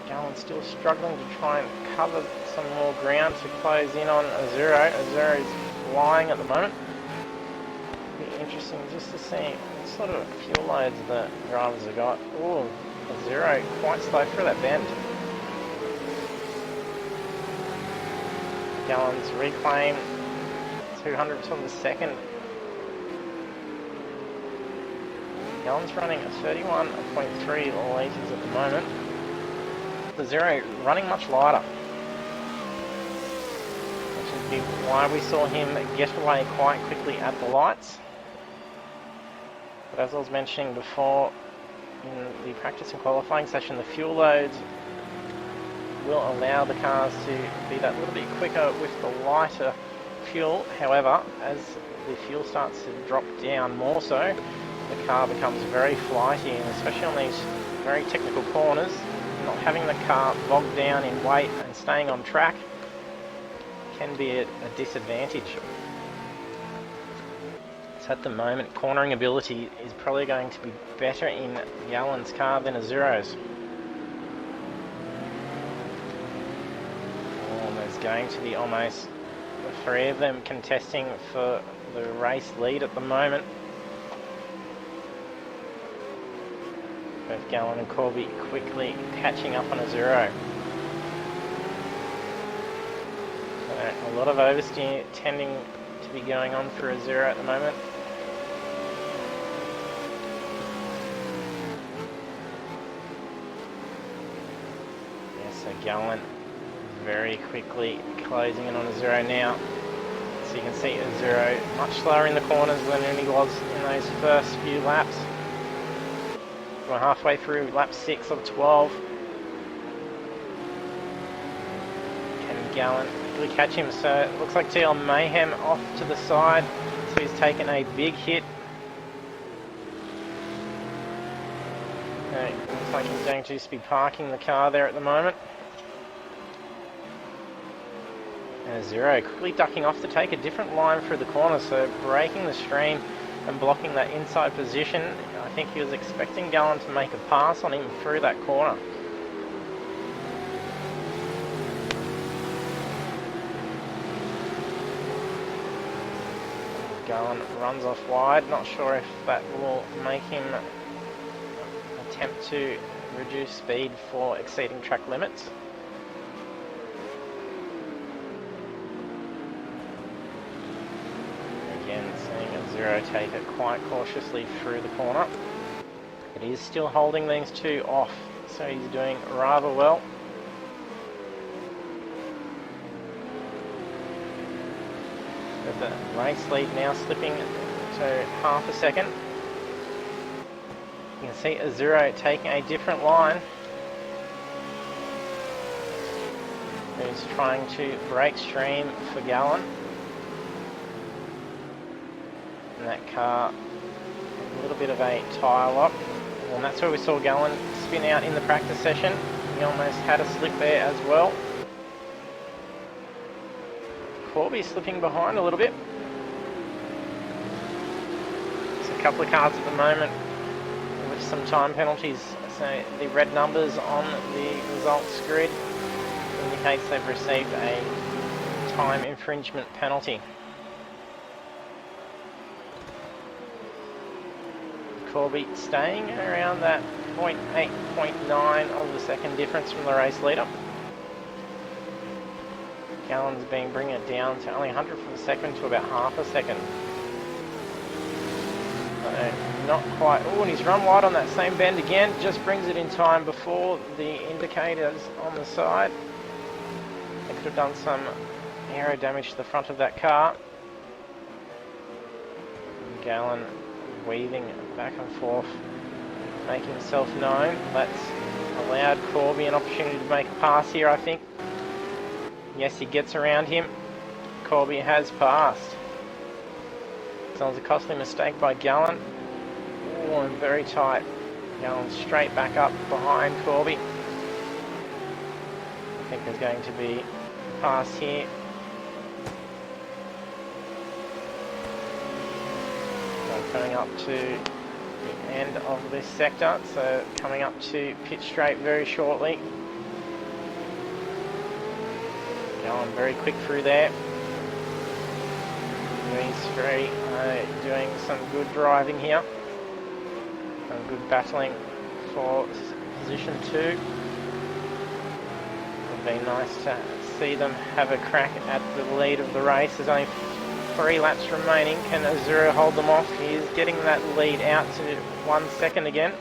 Gallon's still struggling to try and cover some more ground to close in on Azuro. Azuro is flying at the moment. It'll be interesting just to see what sort of fuel loads the drivers have got. Oh, Azuro quite slow through that bend. Gallon's reclaim 200th of a second. Gallon's running at 31.3 litres at the moment. The Zero running much lighter, which is why we saw him get away quite quickly at the lights. But as I was mentioning before, in the practice and qualifying session, the fuel loads will allow the cars to be that little bit quicker with the lighter fuel. However, as the fuel starts to drop down more so, the car becomes very flighty, and especially on these very technical corners, not having the car bogged down in weight and staying on track can be a disadvantage. So at the moment, cornering ability is probably going to be better in Gallon's car than Azuro's. Oh, and there's going to be almost the three of them contesting for the race lead at the moment. Both Gallon and Corby quickly catching up on Azuro. So a lot of oversteer tending to be going on for Azuro at the moment. Yes, so Gallon very quickly closing in on Azuro now. So you can see Azuro much slower in the corners than he was in those first few laps. We're halfway through lap 6 of 12. Can Gallon quickly catch him? So it looks like TL Mayhem off to the side. So he's taken a big hit. Okay, looks like he's going to just be parking the car there at the moment. And Zero quickly ducking off to take a different line through the corner. So breaking the stream and blocking that inside position. I think he was expecting Gallon to make a pass on him through that corner. Gallon runs off wide. Not sure if that will make him attempt to reduce speed for exceeding track limits. Zero take it quite cautiously through the corner. But he is still holding these two off, so he's doing rather well. With the race lead now slipping to half a second. You can see Azuro taking a different line. He's trying to break stream for Gallon. And that car, a little bit of a tyre lock. And that's where we saw Gallon spin out in the practice session. He almost had a slip there as well. Corby slipping behind a little bit. There's a couple of cars at the moment with some time penalties. So the red numbers on the results grid indicates they've received a time infringement penalty. Corby staying around that 0.8, 0.9 of the second difference from the race leader. Gallon's been bringing it down to only 100th of a second to about half a second. Not quite. Oh, and he's run wide on that same bend again. Just brings it in time before the indicators on the side. They could have done some aero damage to the front of that car. Gallon weaving back and forth, making himself known. That's allowed Corby an opportunity to make a pass here, I think. Yes, he gets around him. Corby has passed. So it was a costly mistake by Gallon. Oh, and very tight. Gallon straight back up behind Corby. I think there's going to be a pass here. So coming up to the end of this sector, so coming up to pit straight very shortly. Gallon very quick through there. These three doing some good driving here. Some good battling for position 2. It would be nice to see them have a crack at the lead of the race. There's only 3 laps remaining. Can Azuro hold them off? He is getting that lead out to 1 second again.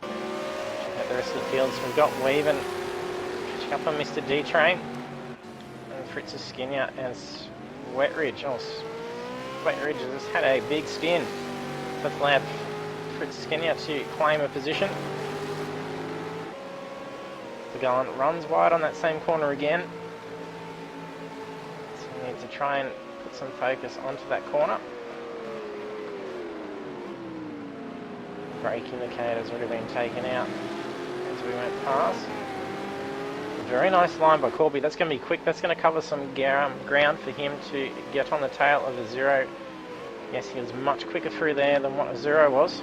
Check out the rest of the field. So we've got Weaven catching up on Mr. D-Train. And Fritz Skinner and Wetridge. Oh, Wetridge has had a big spin. That's allowed Fritz Skinner to claim a position. The Gallant runs wide on that same corner again. So we need to try and put some focus onto that corner. Brake indicator's already been taken out as we went past. Very nice line by Corby. That's going to be quick. That's going to cover some ground for him to get on the tail of Azuro. Yes, he was much quicker through there than what Azuro was.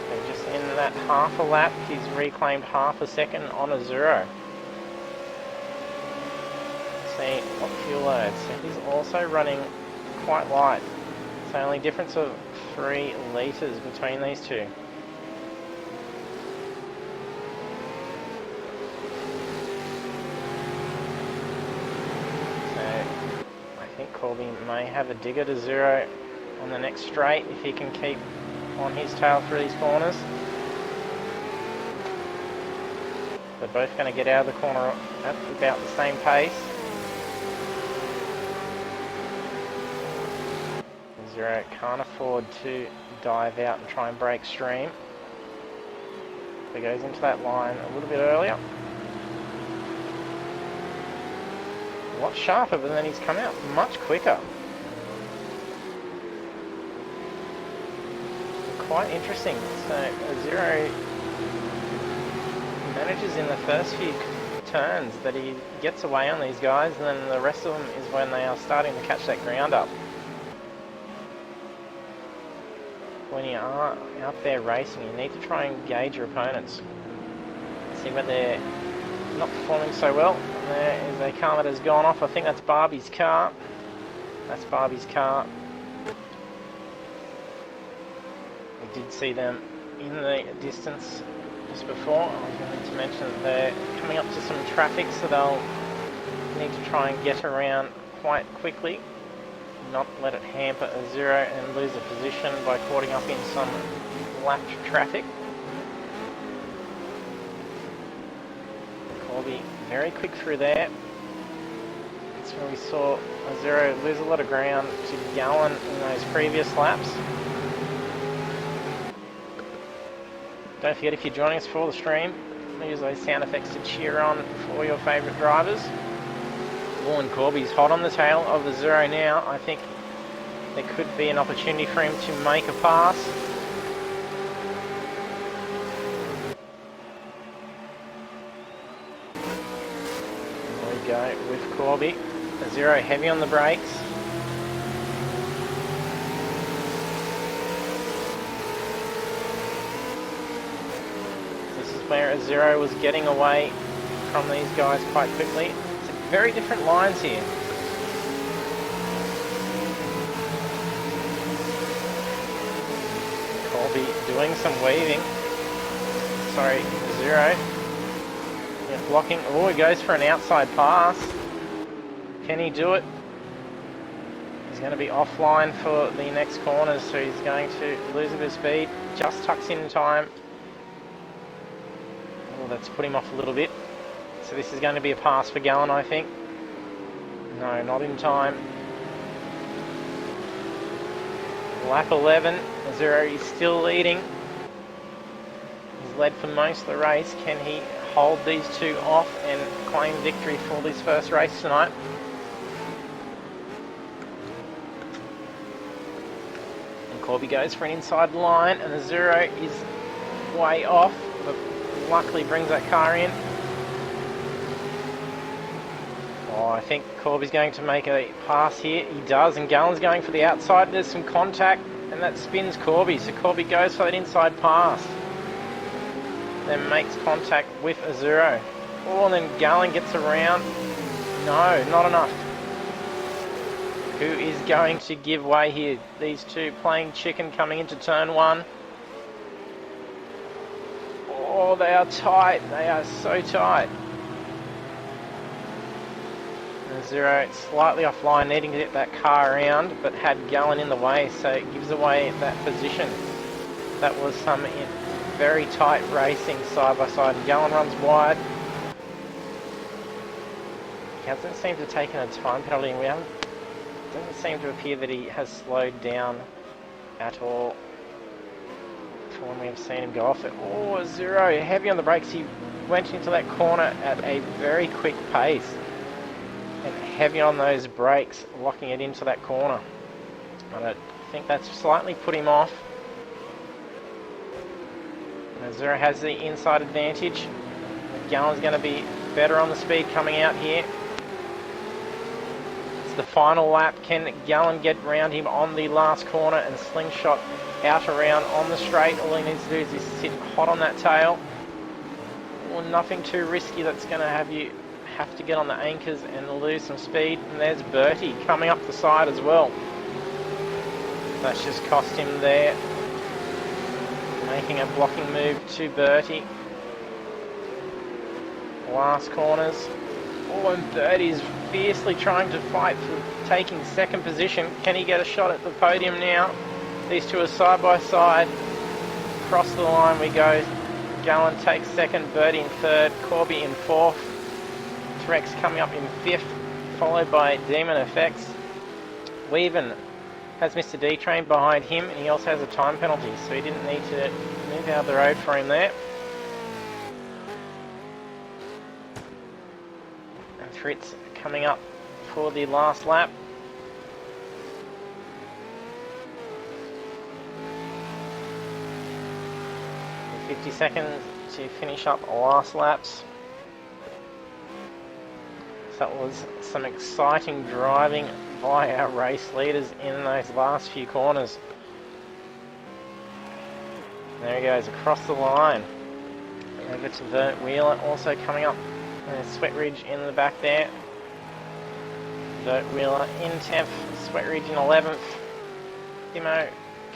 So just in that half a lap, he's reclaimed half a second on Azuro. See what fuel load. So he's also running quite light. So only difference of 3 litres between these two. Corby may have a digger to 0 on the next straight if he can keep on his tail through these corners. They're both going to get out of the corner at about the same pace. 0 can't afford to dive out and try and break stream. He goes into that line a little bit earlier. A lot sharper, but then he's come out much quicker. Quite interesting. So Zero manages in the first few turns that he gets away on these guys, and then the rest of them is when they are starting to catch that ground up. When you are out there racing, you need to try and gauge your opponents. See where they're not performing so well. There is a car that has gone off. I think that's Barbie's car. That's Barbie's car. We did see them in the distance just before. I was going to mention that they're coming up to some traffic, so they'll need to try and get around quite quickly, not let it hamper a 0 and lose a position by caught up in some lapped traffic. Corby very quick through there. That's where we saw a 0 lose a lot of ground to Gallon in those previous laps. Don't forget, if you're joining us for the stream, use those sound effects to cheer on for your favourite drivers. Warren Corby's hot on the tail of the 0 now. I think there could be an opportunity for him to make a pass. There we go with Corby. The 0 heavy on the brakes. This is where a 0 was getting away from these guys quite quickly. It's a very different lines here. Colby doing some weaving. Sorry, Zero. Yeah, blocking. Oh, he goes for an outside pass. Can he do it? He's going to be offline for the next corners, so he's going to lose a bit of speed. Just tucks in time. Oh, that's put him off a little bit. So this is going to be a pass for Gallen, I think. No, not in time. Lap 11, Zero is still leading. He's led for most of the race. Can he hold these two off and claim victory for this first race tonight? And Corby goes for an inside line, and the Zero is way off, but luckily brings that car in. Oh, I think Corby's going to make a pass here. He does, and Gallen's going for the outside. There's some contact, and that spins Corby. So Corby goes for that inside pass. Then makes contact with a Zero. Oh, and then Gallen gets around. No, not enough. Who is going to give way here? These two playing chicken coming into turn one. Oh, they are tight. They are so tight. Zero slightly offline, needing to get that car around, but had Gallen in the way, so it gives away that position. That was some very tight racing side by side. Gallen runs wide. He hasn't seemed to have taken a time penalty, and doesn't seem to appear that he has slowed down at all for when we have seen him go off it. Oh, Zero heavy on the brakes. He went into that corner at a very quick pace. And heavy on those brakes, locking it into that corner. And I think that's slightly put him off. And Zero has the inside advantage. Gallen's going to be better on the speed coming out here. It's the final lap. Can Gallen get round him on the last corner and slingshot out around on the straight? All he needs to do is just sit hot on that tail. Well, nothing too risky that's going to have to get on the anchors and lose some speed. And there's Bertie coming up the side as well. That's just cost him there. Making a blocking move to Bertie. Last corners. Oh, and Bertie's fiercely trying to fight for taking second position. Can he get a shot at the podium now? These two are side by side. Across the line we go. Gallen takes second, Bertie in third, Corby in fourth. Rex coming up in fifth, followed by Demon Effects. Weaven has Mr. D-Train behind him, and he also has a time penalty, so he didn't need to move out of the road for him there. And Fritz coming up for the last lap. And 50 seconds to finish up last laps. That was some exciting driving by our race leaders in those last few corners. There he goes across the line. Over to Vert Wheeler also coming up. There's Sweat Ridge in the back there. Vert Wheeler in 10th, Sweat Ridge in 11th. Dimo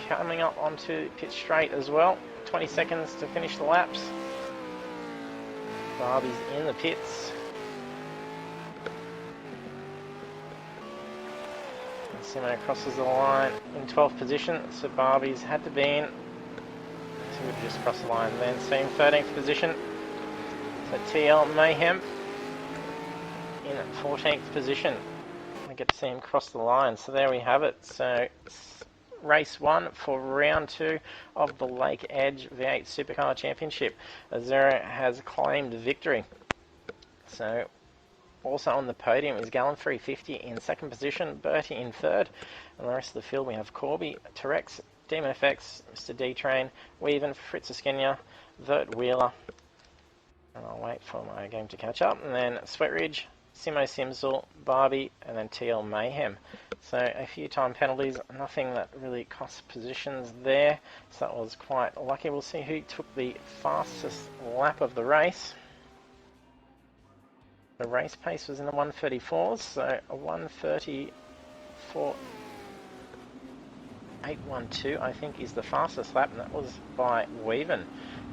coming up onto pit straight as well. 20 seconds to finish the laps. Barbie's in the pits. Simo crosses the line in 12th position, so Barbie's had to be in. So we've just crossed the line then. So in 13th position, so TL Mayhem in 14th position. I get to see him cross the line. So there we have it. So race 1 for round 2 of the Lake Edge V8 Supercar Championship. Zero has claimed victory. So also on the podium is Gallen 350 in second position, Bertie in third, and the rest of the field we have Corby, Terex, Demon FX, Mr. D-Train, Weaven, Fritz Iskenia, Vert Wheeler, and I'll wait for my game to catch up, and then Sweat Ridge, Simo Simsel, Barbie, and then TL Mayhem. So a few time penalties, nothing that really costs positions there, so that was quite lucky. We'll see who took the fastest lap of the race. The race pace was in the 134s, so a 134. 812, I think, is the fastest lap, and that was by Weaven.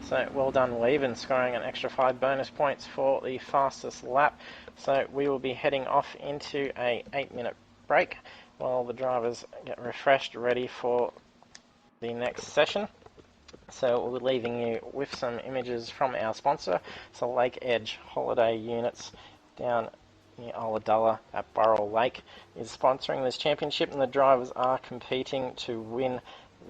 So well done, Weaven, scoring an extra 5 bonus points for the fastest lap. So we will be heading off into a 8-minute break while the drivers get refreshed, ready for the next session. So we'll be leaving you with some images from our sponsor, so Lake Edge Holiday Units down near Ulladulla at Burrell Lake is sponsoring this championship, and the drivers are competing to win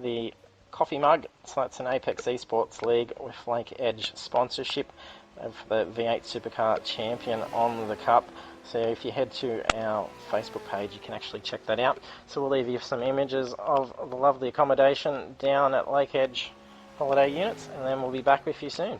the coffee mug. So that's an Apex eSports League with Lake Edge sponsorship of the V8 Supercar champion on the cup. So if you head to our Facebook page, you can actually check that out. So we'll leave you some images of the lovely accommodation down at Lake Edge Holiday Units, and then we'll be back with you soon.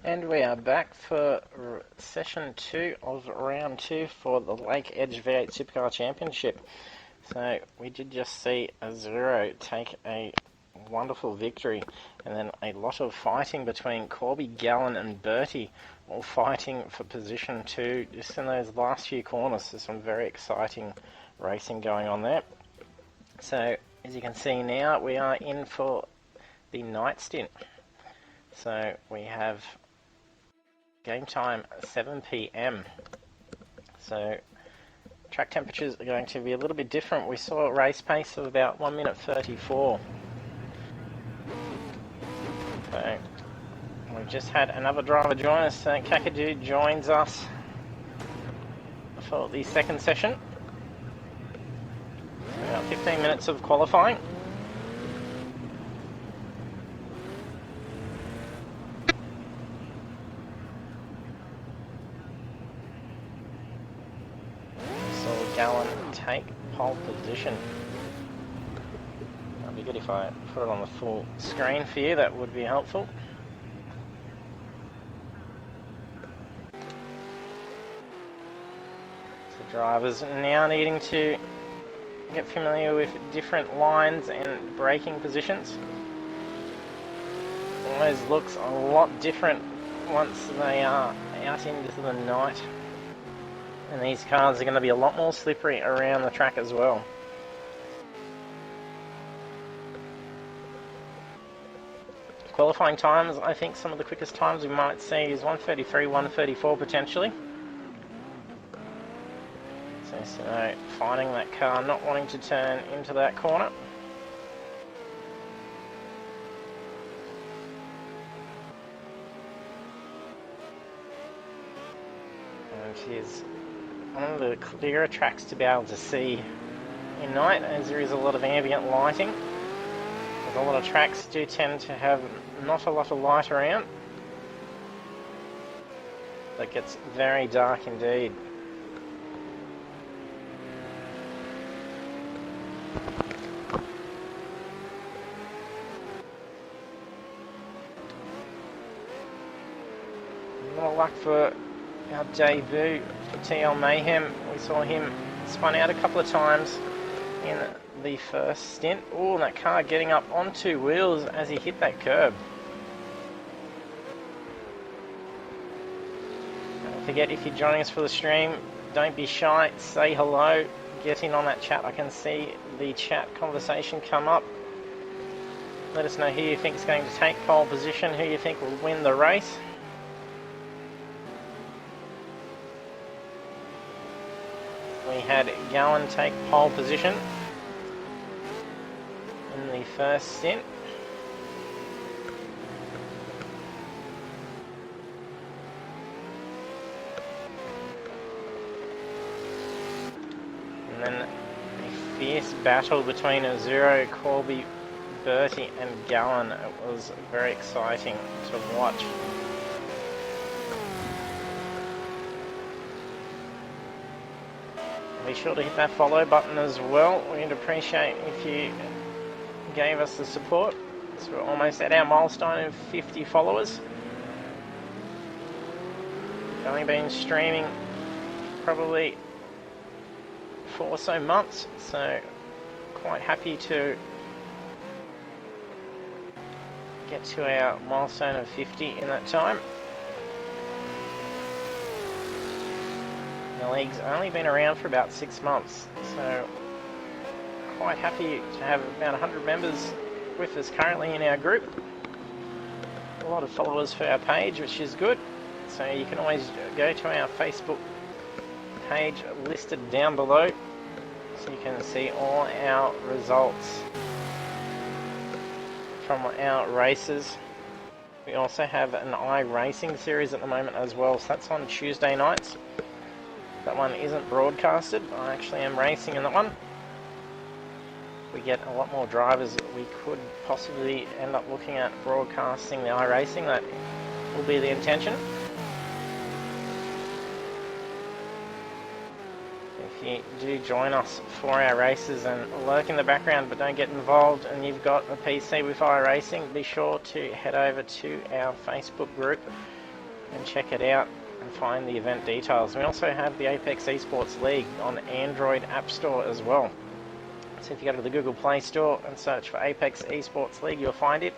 And we are back for session 2 of round 2 for the Lake Edge V8 Supercar Championship. So we did just see Azuro take a wonderful victory, and then a lot of fighting between Corby, Gallen and Bertie, all fighting for position 2 just in those last few corners. There's some very exciting racing going on there. So as you can see now, we are in for the night stint. So we have game time 7 p.m. So track temperatures are going to be a little bit different. We saw a race pace of about 1 minute 34. So we've just had another driver join us. Kakadu joins us for the second session. So about 15 minutes of qualifying. Gallen take pole position. That'd be good if I put it on the full screen for you, that would be helpful. So drivers now needing to get familiar with different lines and braking positions. Always looks a lot different once they are out into the night. And these cars are going to be a lot more slippery around the track as well. Qualifying times, I think some of the quickest times we might see is 1:33, 1:34 potentially. So finding that car, not wanting to turn into that corner. And here's one of the clearer tracks to be able to see in night, as there is a lot of ambient lighting. As a lot of tracks do tend to have not a lot of light around. It gets very dark indeed. No luck for our debut for TL Mayhem. We saw him spun out a couple of times in the first stint. Oh, that car getting up on two wheels as he hit that curb. Don't forget, if you're joining us for the stream, don't be shy, say hello, get in on that chat. I can see the chat conversation come up. Let us know who you think is going to take pole position, who you think will win the race. We had Gallen take pole position in the first stint. And then a fierce battle between Azuro, Corby, Bertie and Gallen. It was very exciting to watch. Be sure to hit that follow button as well. We'd appreciate if you gave us the support. So we're almost at our milestone of 50 followers. We've only been streaming probably 4 or so months, so quite happy to get to our milestone of 50 in that time. The league's only been around for about 6 months, so quite happy to have about 100 members with us currently in our group. A lot of followers for our page, which is good. So you can always go to our Facebook page listed down below, so you can see all our results from our races. We also have an iRacing series at the moment as well, so that's on Tuesday nights. That one isn't broadcasted. I actually am racing in that one. We get a lot more drivers. We could possibly end up looking at broadcasting the iRacing. That will be the intention. If you do join us for our races and lurk in the background but don't get involved, and you've got a PC with iRacing, be sure to head over to our Facebook group and check it out and find the event details. We also have the Apex Esports League on Android App Store as well. So if you go to the Google Play Store and search for Apex Esports League, you'll find it.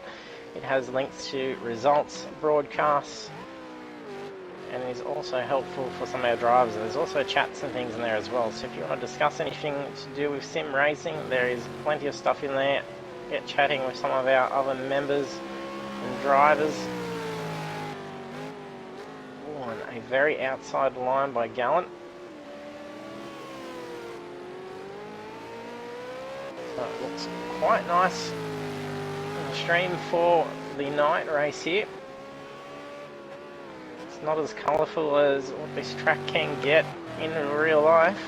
It has links to results, broadcasts, and is also helpful for some of our drivers. There's also chats and things in there as well. So if you want to discuss anything to do with sim racing, there is plenty of stuff in there. Get chatting with some of our other members and drivers. Ooh, and a very outside line by Gallant. So it looks quite nice in the stream for the night race here. It's not as colourful as what this track can get in real life.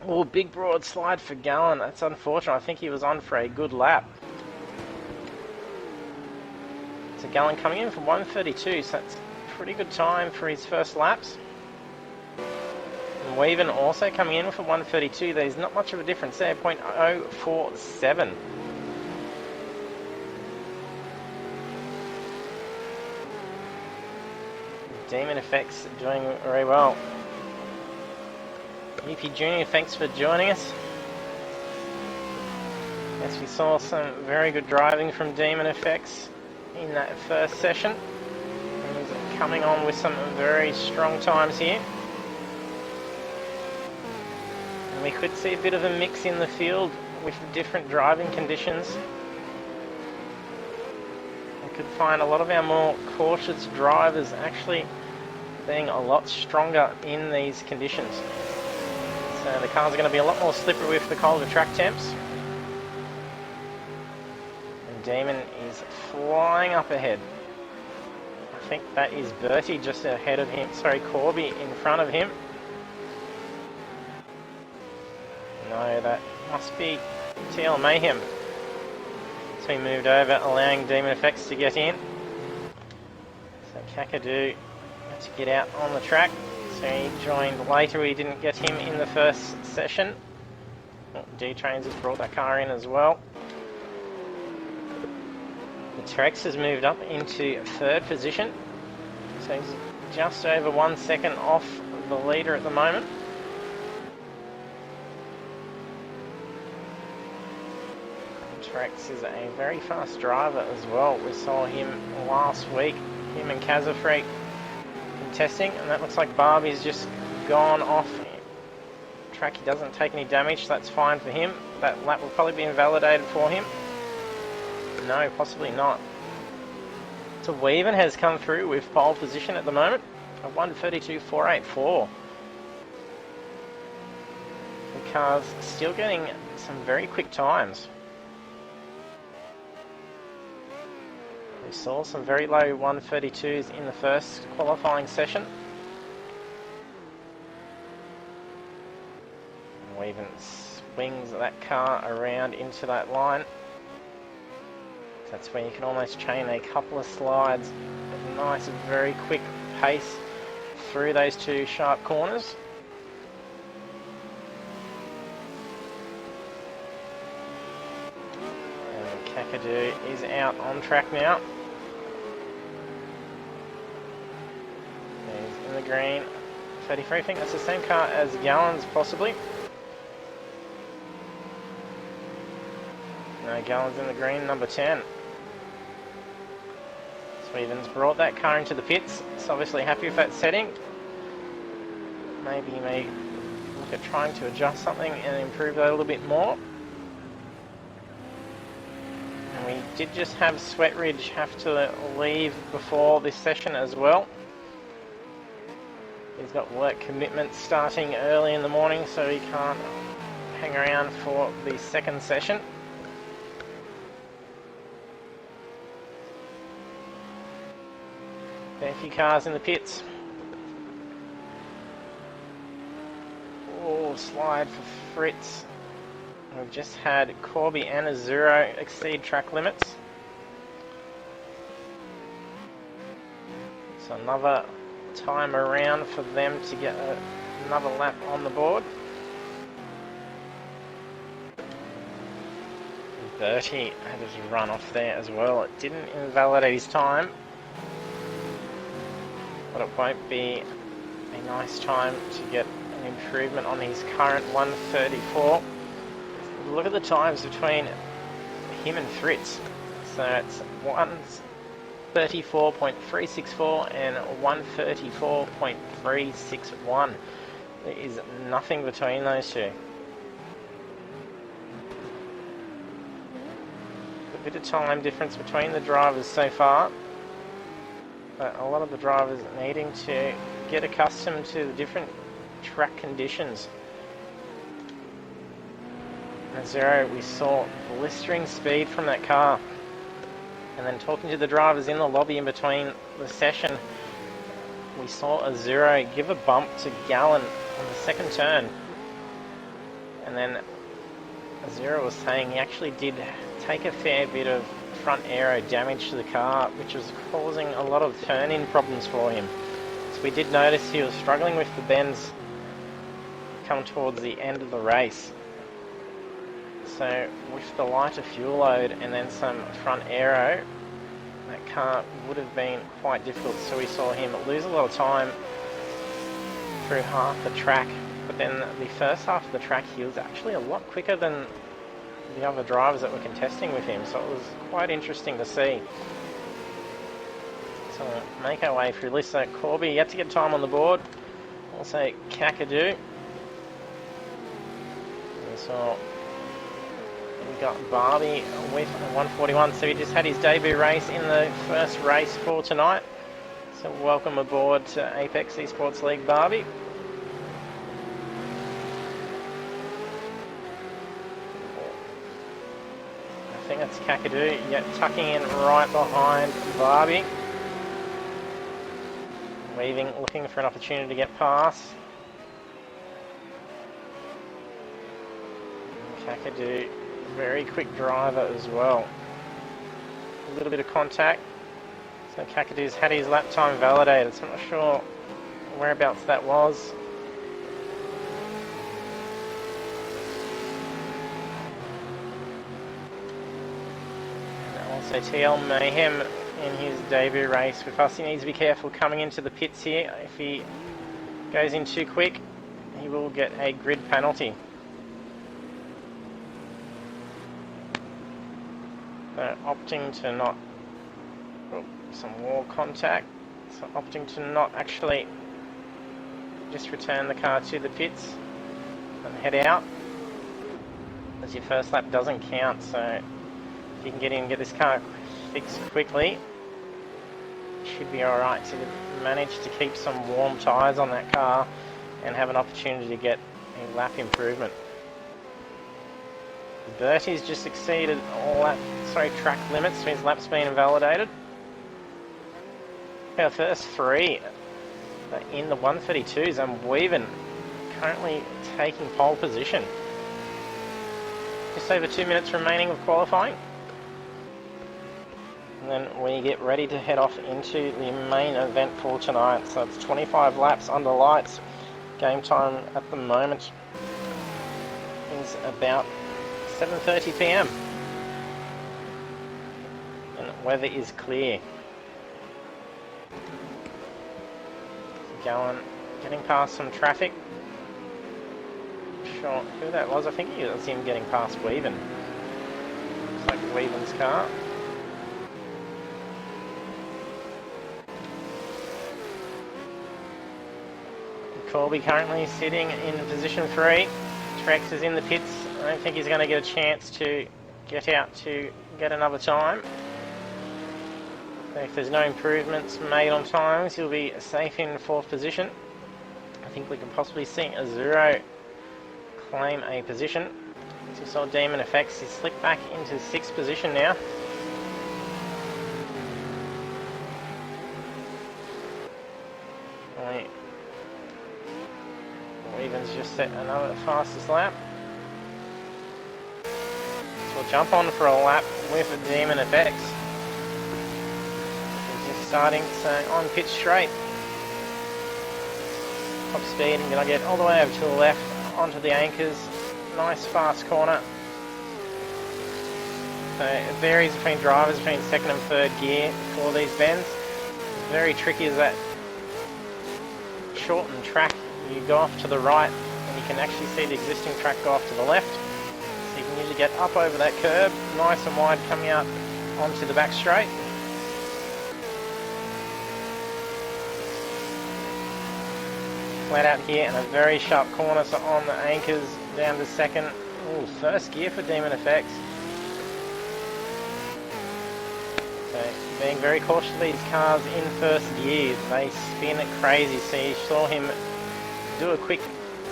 Oh, big broad slide for Gallen. That's unfortunate. I think he was on for a good lap. So Gallen coming in for 1:32, so that's a pretty good time for his first laps. And Weaven also coming in for 1:32. There's not much of a difference there, 0.047. Demon Effects doing very well. EP Junior, thanks for joining us. Yes, we saw some very good driving from Demon Effects in that first session. And he's coming on with some very strong times here. And we could see a bit of a mix in the field with different driving conditions. We could find a lot of our more cautious drivers actually being a lot stronger in these conditions. So the cars are going to be a lot more slippery with the colder track temps. And Demon is flying up ahead. I think that is Bertie just ahead of him. Sorry, Corby in front of him. No, that must be TL Mayhem. So he moved over, allowing Demon Effects to get in. So Kakadu to get out on the track. So he joined later. We didn't get him in the first session. D-Trains has brought that car in as well. The Trex has moved up into third position. So he's just over 1 second off the leader at the moment. Trex is a very fast driver as well. We saw him last week, him and Kazafreak testing, and that looks like Barbie's just gone off track. He doesn't take any damage, so that's fine for him. That lap will probably be invalidated for him. No, possibly not. So Weaven has come through with pole position at the moment, a 1:32.484. The car's still getting some very quick times. We saw some very low 1:32s in the first qualifying session. And Weaven swings that car around into that line. That's where you can almost chain a couple of slides at a nice, very quick pace through those two sharp corners. And Kakadu is out on track now. In the green, 33. I think that's the same car as Gallon's, possibly. No, Gallon's in the green, number 10. Sweden's brought that car into the pits. It's obviously happy with that setting. Maybe he may look at trying to adjust something and improve that a little bit more. And we did just have Sweatridge have to leave before this session as well. He's got work commitments starting early in the morning, so he can't hang around for the second session. There are a few cars in the pits. Oh, slide for Fritz. We've just had Corby and Azuro exceed track limits. So another time around for them to get another lap on the board. Bertie had his run off there as well. It didn't invalidate his time. but it won't be a nice time to get an improvement on his current 134. Look at the times between him and Fritz. So it's 134.364 and 134.361. There is nothing between those two. A bit of time difference between the drivers so far, but a lot of the drivers needing to get accustomed to the different track conditions. At Zero, we saw blistering speed from that car, and then talking to the drivers in the lobby in between the session, we saw a Zero give a bump to Gallon on the second turn, and then a Zero was saying he actually did take a fair bit of front aero damage to the car, which was causing a lot of turn-in problems for him. So we did notice he was struggling with the bends come towards the end of the race. So with the lighter fuel load and then some front aero, that car would have been quite difficult. So we saw him lose a lot of time through half the track, but then the first half of the track he was actually a lot quicker than the other drivers that were contesting with him, so it was quite interesting to see. So we'll make our way through this. So Corby yet to get time on the board, also Kakadu. So we got Barbie with 141, so he just had his debut race in the first race for tonight. So welcome aboard to Apex Esports League, Barbie. I think that's Kakadu, yet tucking in right behind Barbie. Weaving, looking for an opportunity to get past. Kakadu, very quick driver as well. A little bit of contact. So Kakadu's had his lap time validated, so I'm not sure whereabouts that was. And also TL Mayhem in his debut race with us. He needs to be careful coming into the pits here. If he goes in too quick, he will get a grid penalty. So opting to not, some wall contact, so opting to not actually just return the car to the pits and head out, as your first lap doesn't count. So if you can get in and get this car fixed quickly, it should be alright to manage to keep some warm tyres on that car and have an opportunity to get a lap improvement. Bertie's just exceeded all track limits, so his lap's been invalidated. Our first three in the 132s, and Weaven currently taking pole position. Just over 2 minutes remaining of qualifying. And then we get ready to head off into the main event for tonight. So it's 25 laps under lights. Game time at the moment is about 7:30 PM, and weather is clear. Gallon getting past some traffic. Not sure who that was. I think it was him getting past Weaven. Looks like Weaven's car. Corby currently sitting in position 3. Trex is in the pits. I don't think he's going to get a chance to get out to get another time. So if there's no improvements made on times, he'll be safe in 4th position. I think we can possibly see a Zero claim a position. As we saw Demon Effects, he's slipped back into 6th position now. Weaven's just set another fastest lap. So we'll jump on for a lap with Demon Effects. He's just starting, so on pitch straight. Top speed, and gonna get all the way over to the left onto the anchors. Nice fast corner. So it varies between drivers between 2nd and 3rd gear for these bends. It's very tricky as that shortened track, you go off to the right and you can actually see the existing track go off to the left. So you can usually get up over that curb, nice and wide coming out onto the back straight. Flat out here and a very sharp corner, so on the anchors down to second. Ooh, first gear for Demon Effects. So being very cautious of these cars in first gear, they spin crazy. So you saw him do a quick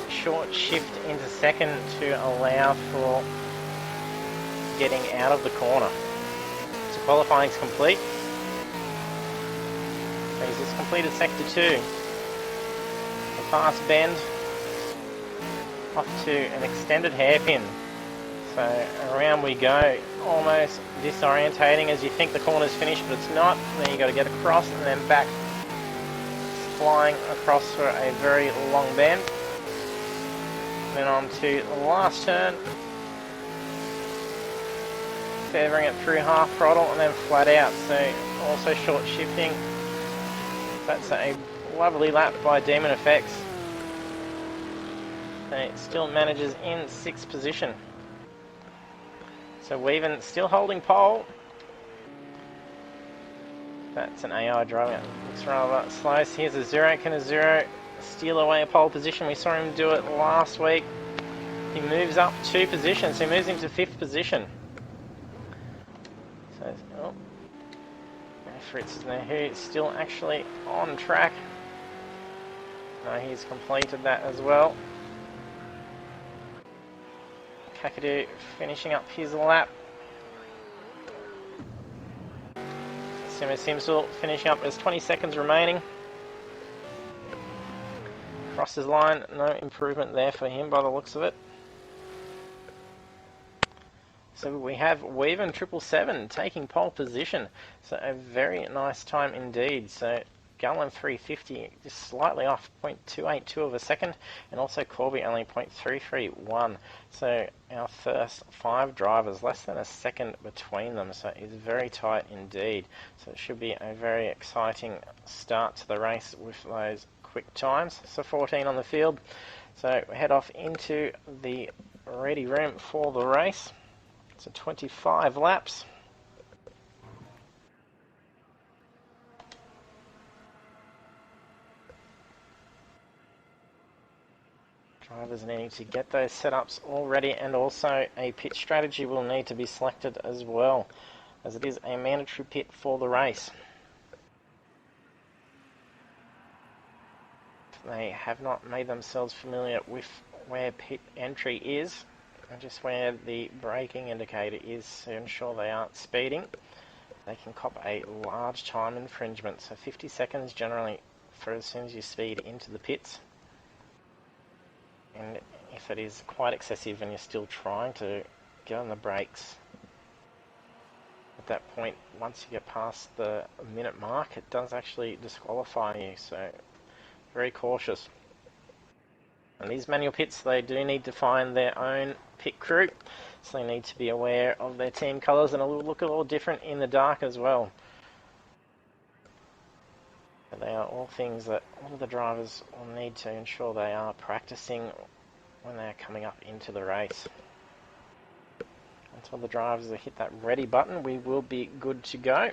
short shift into second to allow for getting out of the corner. So qualifying is complete. So he's just completed sector 2. A fast bend off to an extended hairpin. So around we go, almost disorientating as you think the corner's finished, but it's not. Then you got to get across and then back, flying across for a very long bend. Then on to the last turn, favoring it through half throttle and then flat out. So also short shifting. That's a lovely lap by Demon Effects. And it still manages in 6th position. So Weaven still holding pole. That's an AI driver. Looks rather slow. So here's a Zero. Can a Zero steal away a pole position? We saw him do it last week. He moves up 2 positions. So he moves into 5th position. So, oh. Fritz is now who's still actually on track. No, he's completed that as well. Kakadu finishing up his lap. Simo Simsel finishing up. There's 20 seconds remaining. Crosses line, no improvement there for him by the looks of it. So we have Weaven 777 taking pole position. So a very nice time indeed. So Garland 350, just slightly off, 0.282 of a second, and also Corby only 0.331. So our first 5 drivers, less than a second between them, so it's very tight indeed. So it should be a very exciting start to the race with those quick times. So 14 on the field. So we head off into the ready room for the race. So 25 laps. Drivers needing to get those setups all ready, and also a pit strategy will need to be selected as well, as it is a mandatory pit for the race. If they have not made themselves familiar with where pit entry is, and just where the braking indicator is to ensure they aren't speeding, they can cop a large time infringement. So 50 seconds generally for as soon as you speed into the pits. And if it is quite excessive and you're still trying to get on the brakes, at that point, once you get past the minute mark, it does actually disqualify you, so very cautious. And these manual pits, they do need to find their own pit crew, so they need to be aware of their team colours, and it will look a little different in the dark as well. They are all things that all of the drivers will need to ensure they are practicing when they are coming up into the race. Until the drivers hit that ready button, we will be good to go.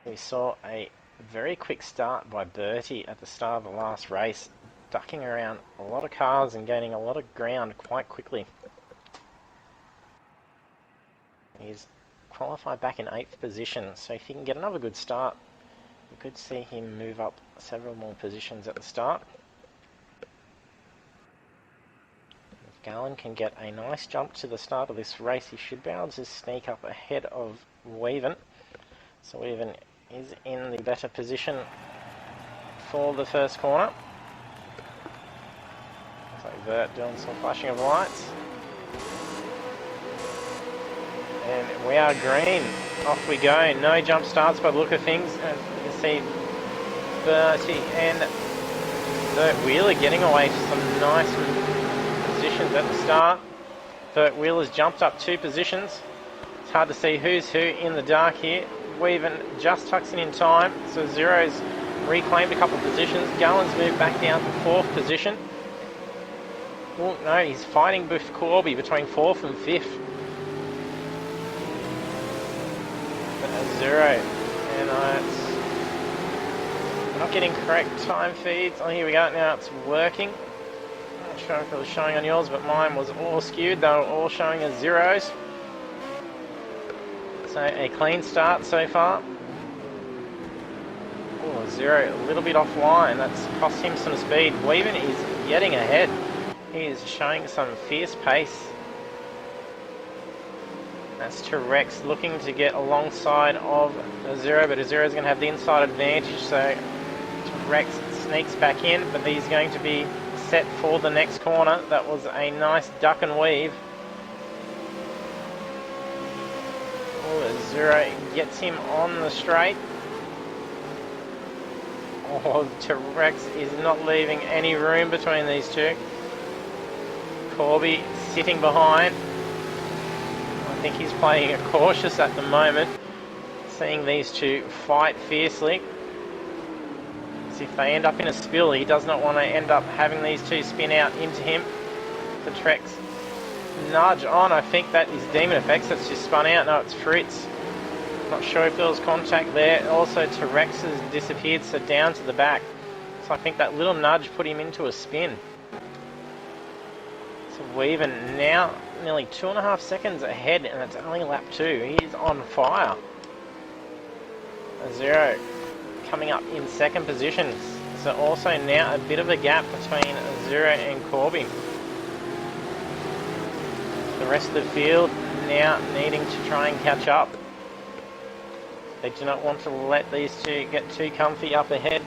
We saw a very quick start by Bertie at the start of the last race, ducking around a lot of cars and gaining a lot of ground quite quickly. He's qualified back in 8th position, so if he can get another good start, we could see him move up several more positions at the start. If Garland can get a nice jump to the start of this race, he should be able to sneak up ahead of Weaven. So Weaven is in the better position for the first corner. Looks like Vert doing some flashing of lights. And we are green. Off we go. No jump starts by the look of things. And you can see Bertie and Bert Wheeler getting away to some nice positions at the start. Bert Wheeler's jumped up 2 positions. It's hard to see who's who in the dark here. Weaven just tucks in time, so Zero's reclaimed a couple of positions. Gallen's moved back down to 4th position. Oh no, he's fighting with Corby between 4th and 5th. Zero, and we're not getting correct time feeds. Oh, here we go, now it's working. Not sure if it was showing on yours, but mine was all skewed. They were all showing as zeros. So a clean start so far. Oh, Zero a little bit offline. That's cost him some speed. Weaven is getting ahead. He is showing some fierce pace. That's T-Rex looking to get alongside of Zero, but Zero's going to have the inside advantage, so T-Rex sneaks back in, but he's going to be set for the next corner. That was a nice duck and weave. Oh, Zero gets him on the straight. Oh, T-Rex is not leaving any room between these two. Corby sitting behind. I think he's playing it cautious at the moment, seeing these two fight fiercely. So if they end up in a spill, he does not want to end up having these two spin out into him. The Trex nudge on. I think that is Demon Effects. That's just spun out. No, it's Fritz. Not sure if there was contact there. Also, T-Rex has disappeared, so down to the back. So I think that little nudge put him into a spin. So Weaven now nearly 2.5 seconds ahead, and it's only lap 2. He's on fire. Zero coming up in 2nd position. So also now a bit of a gap between Zero and Corby. The rest of the field now needing to try and catch up. They do not want to let these two get too comfy up ahead.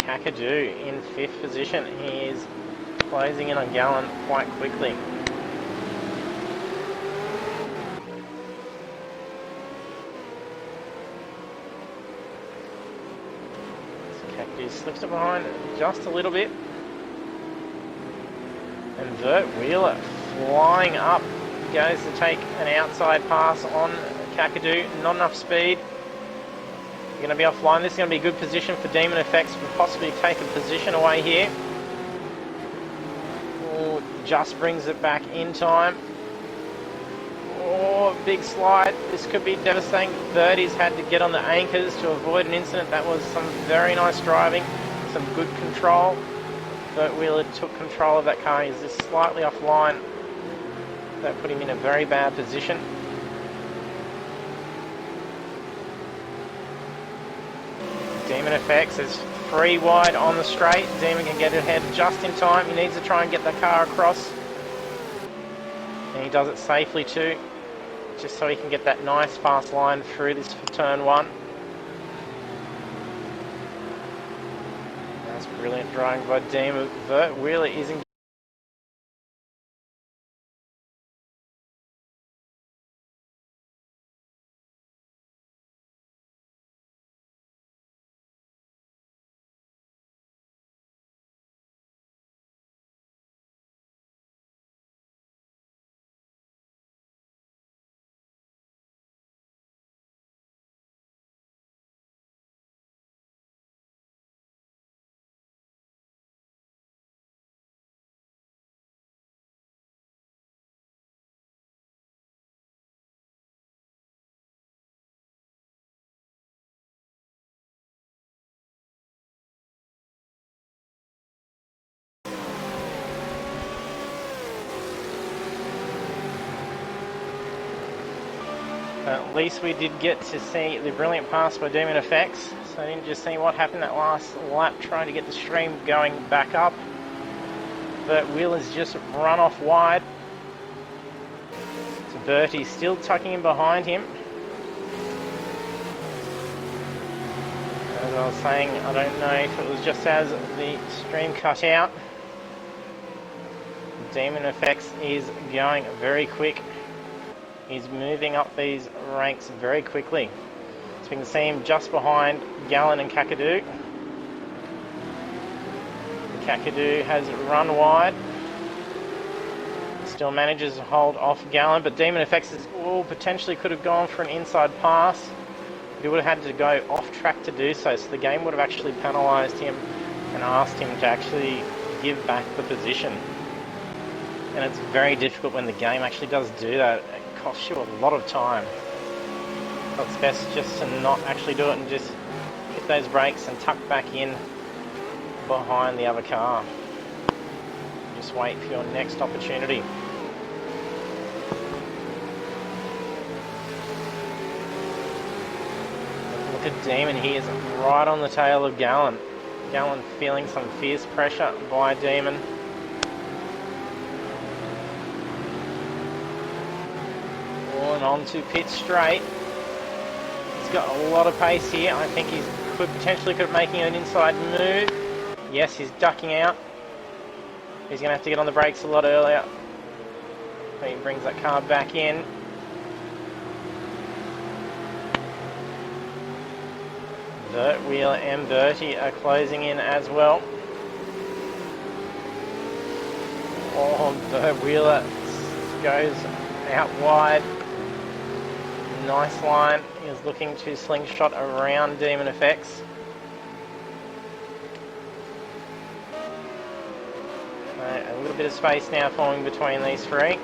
Kakadu in 5th position. He is closing in on Gallen quite quickly. So Kakadu slips it behind just a little bit. And Vert Wheeler flying up. Goes to take an outside pass on Kakadu. Not enough speed. Going to be offline. This is going to be a good position for Demon Effects to possibly take a position away here. Oh, just brings it back in time. Oh, big slide. This could be devastating. Birdie's had to get on the anchors to avoid an incident. That was some very nice driving, some good control. Bert Wheeler took control of that car. He's just slightly offline. That put him in a very bad position. Demon Effects is 3 wide on the straight. Demon can get ahead just in time. He needs to try and get the car across. And he does it safely too, just so he can get that nice fast line through this for turn 1. That's brilliant driving by Demon. Vert Wheeler is in. At least we did get to see the brilliant pass by Demon Effects. So I didn't just see what happened that last lap trying to get the stream going back up. Bert Wheeler's just run off wide. So Bertie's still tucking in behind him. As I was saying, I don't know if it was just as the stream cut out. Demon Effects is going very quick. He's moving up these ranks very quickly. So we can see him just behind Gallen and Kakadu. Kakadu has run wide. Still manages to hold off Gallon, but Demon Effects potentially could have gone for an inside pass. He would have had to go off track to do so, so the game would have actually penalised him and asked him to actually give back the position. And it's very difficult when the game actually does do that. It costs you a lot of time. So it's best just to not actually do it and just hit those brakes and tuck back in behind the other car. Just wait for your next opportunity. Look at Demon, he is right on the tail of Gallon. Gallon feeling some fierce pressure by Demon. And on to pit straight. He's got a lot of pace here. I think he's potentially could making an inside move. Yes, he's ducking out. He's going to have to get on the brakes a lot earlier. So he brings that car back in. Vert Wheeler and Bertie are closing in as well. Oh, Vert Wheeler goes out wide. Nice line. He was looking to slingshot around Demon Effects. A little bit of space now forming between these three.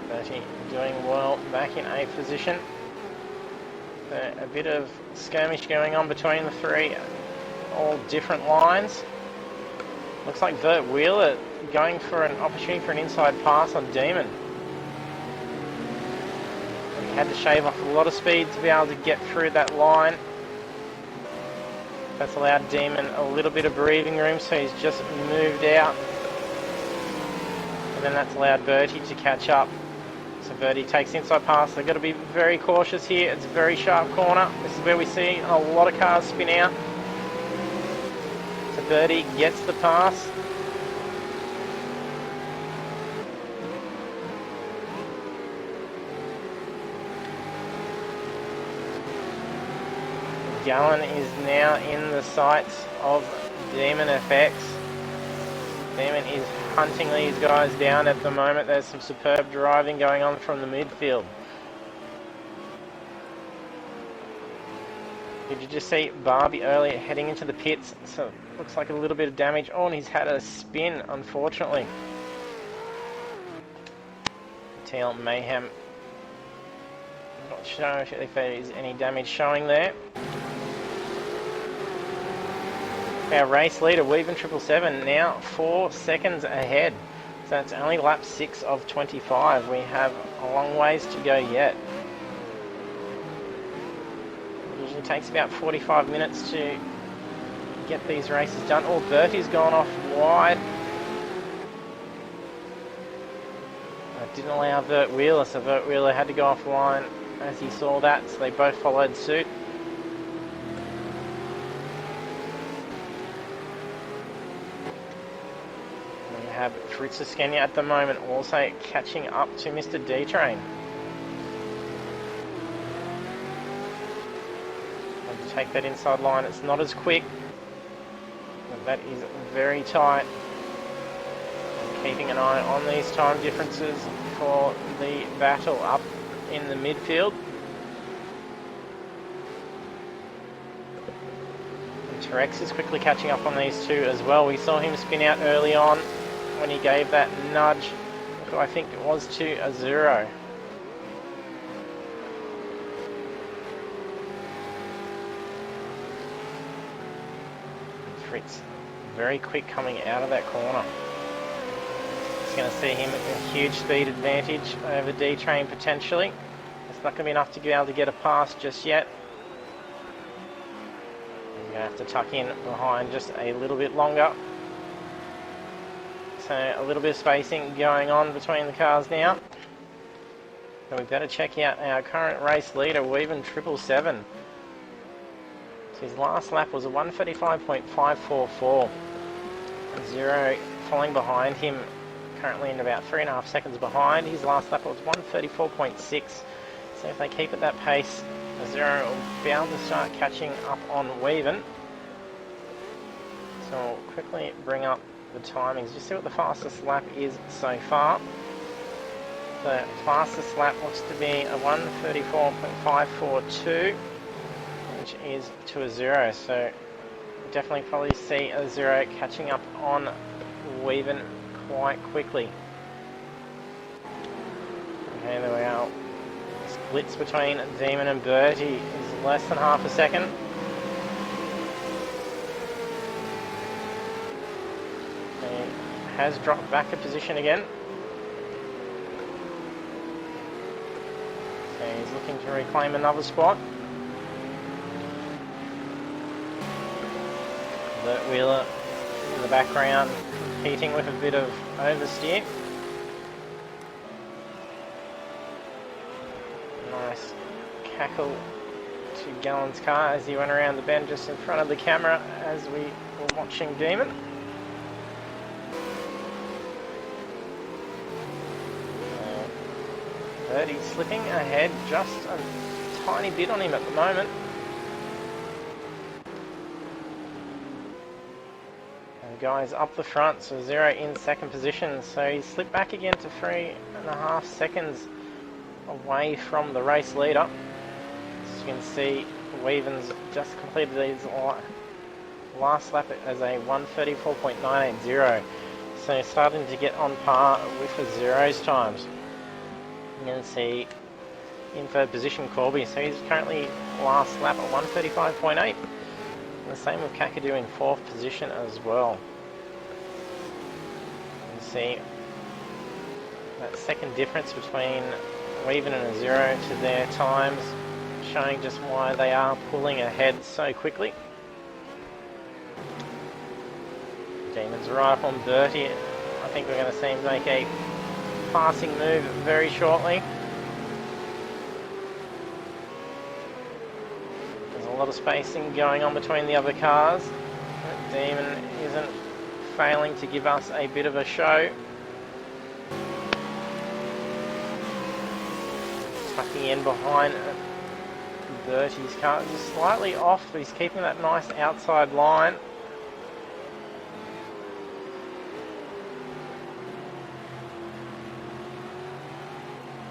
Bertie doing well back in 8th position. A bit of skirmish going on between the three, all different lines. Looks like Vert Wheeler going for an opportunity for an inside pass on Demon. He had to shave off a lot of speed to be able to get through that line. That's allowed Demon a little bit of breathing room, so he's just moved out. And then that's allowed Bertie to catch up. So Bertie takes inside pass. They've got to be very cautious here. It's a very sharp corner. This is where we see a lot of cars spin out. So Bertie gets the pass. Gallon is now in the sights of Demon Effects. Demon is hunting these guys down at the moment. There's some superb driving going on from the midfield. Did you just see Barbie earlier heading into the pits? So it looks like a little bit of damage. Oh, and he's had a spin, unfortunately. Tail Mayhem. I'm not sure if there is any damage showing there. Our race leader, Weaven 777, now 4 seconds ahead. So it's only lap 6 of 25. We have a long ways to go yet. It usually takes about 45 minutes to get these races done. Oh, Bertie's gone off wide. That didn't allow Vert Wheeler, so Vert Wheeler had to go offline as he saw that, so they both followed suit. Have Fritz Skenya at the moment also catching up to Mr. D-Train. And to take that inside line, it's not as quick, but that is very tight. I'm keeping an eye on these time differences for the battle up in the midfield. And Terex is quickly catching up on these two as well. We saw him spin out early on when he gave that nudge, I think it was to a 0. Fritz, very quick coming out of that corner. It's going to see him a huge speed advantage over D-Train potentially. It's not going to be enough to be able to get a pass just yet. He's going to have to tuck in behind just a little bit longer. So a little bit of spacing going on between the cars now. So we better check out our current race leader, Weaven 777. So his last lap was a 1:35.544. 0 following behind him, currently in about 3.5 seconds behind. His last lap was 1:34.6. So if they keep at that pace, a 0 will be able to start catching up on Weaven. So we'll quickly bring up the timings. Just see what the fastest lap is so far. The fastest lap looks to be a 1:34.542, which is to a 0. So definitely probably see a 0 catching up on Weaven quite quickly. Okay, there we are. Splits between Demon and Bertie is less than half a second. He has dropped back a position again. So he's looking to reclaim another spot. Bert Wheeler in the background, competing with a bit of oversteer. Nice cackle to Gallen's car as he went around the bend just in front of the camera as we were watching Demon. Bertie's slipping ahead just a tiny bit on him at the moment. And guys up the front, so 0 in second position, so he slipped back again to 3.5 seconds away from the race leader. As you can see, Weaven's just completed his last lap as a 1:34.980, so starting to get on par with the zeros times. You can see in third position Corby, so he's currently last lap at 1:35.8. The same with Kakadu in fourth position as well. You can see that second difference between Weaven and a 0 to their times, showing just why they are pulling ahead so quickly. Demon's right up on Bertie. I think we're going to see him make a passing move very shortly. There's a lot of spacing going on between the other cars. Demon isn't failing to give us a bit of a show. Tucking in behind Bertie's car, just slightly off, but he's keeping that nice outside line.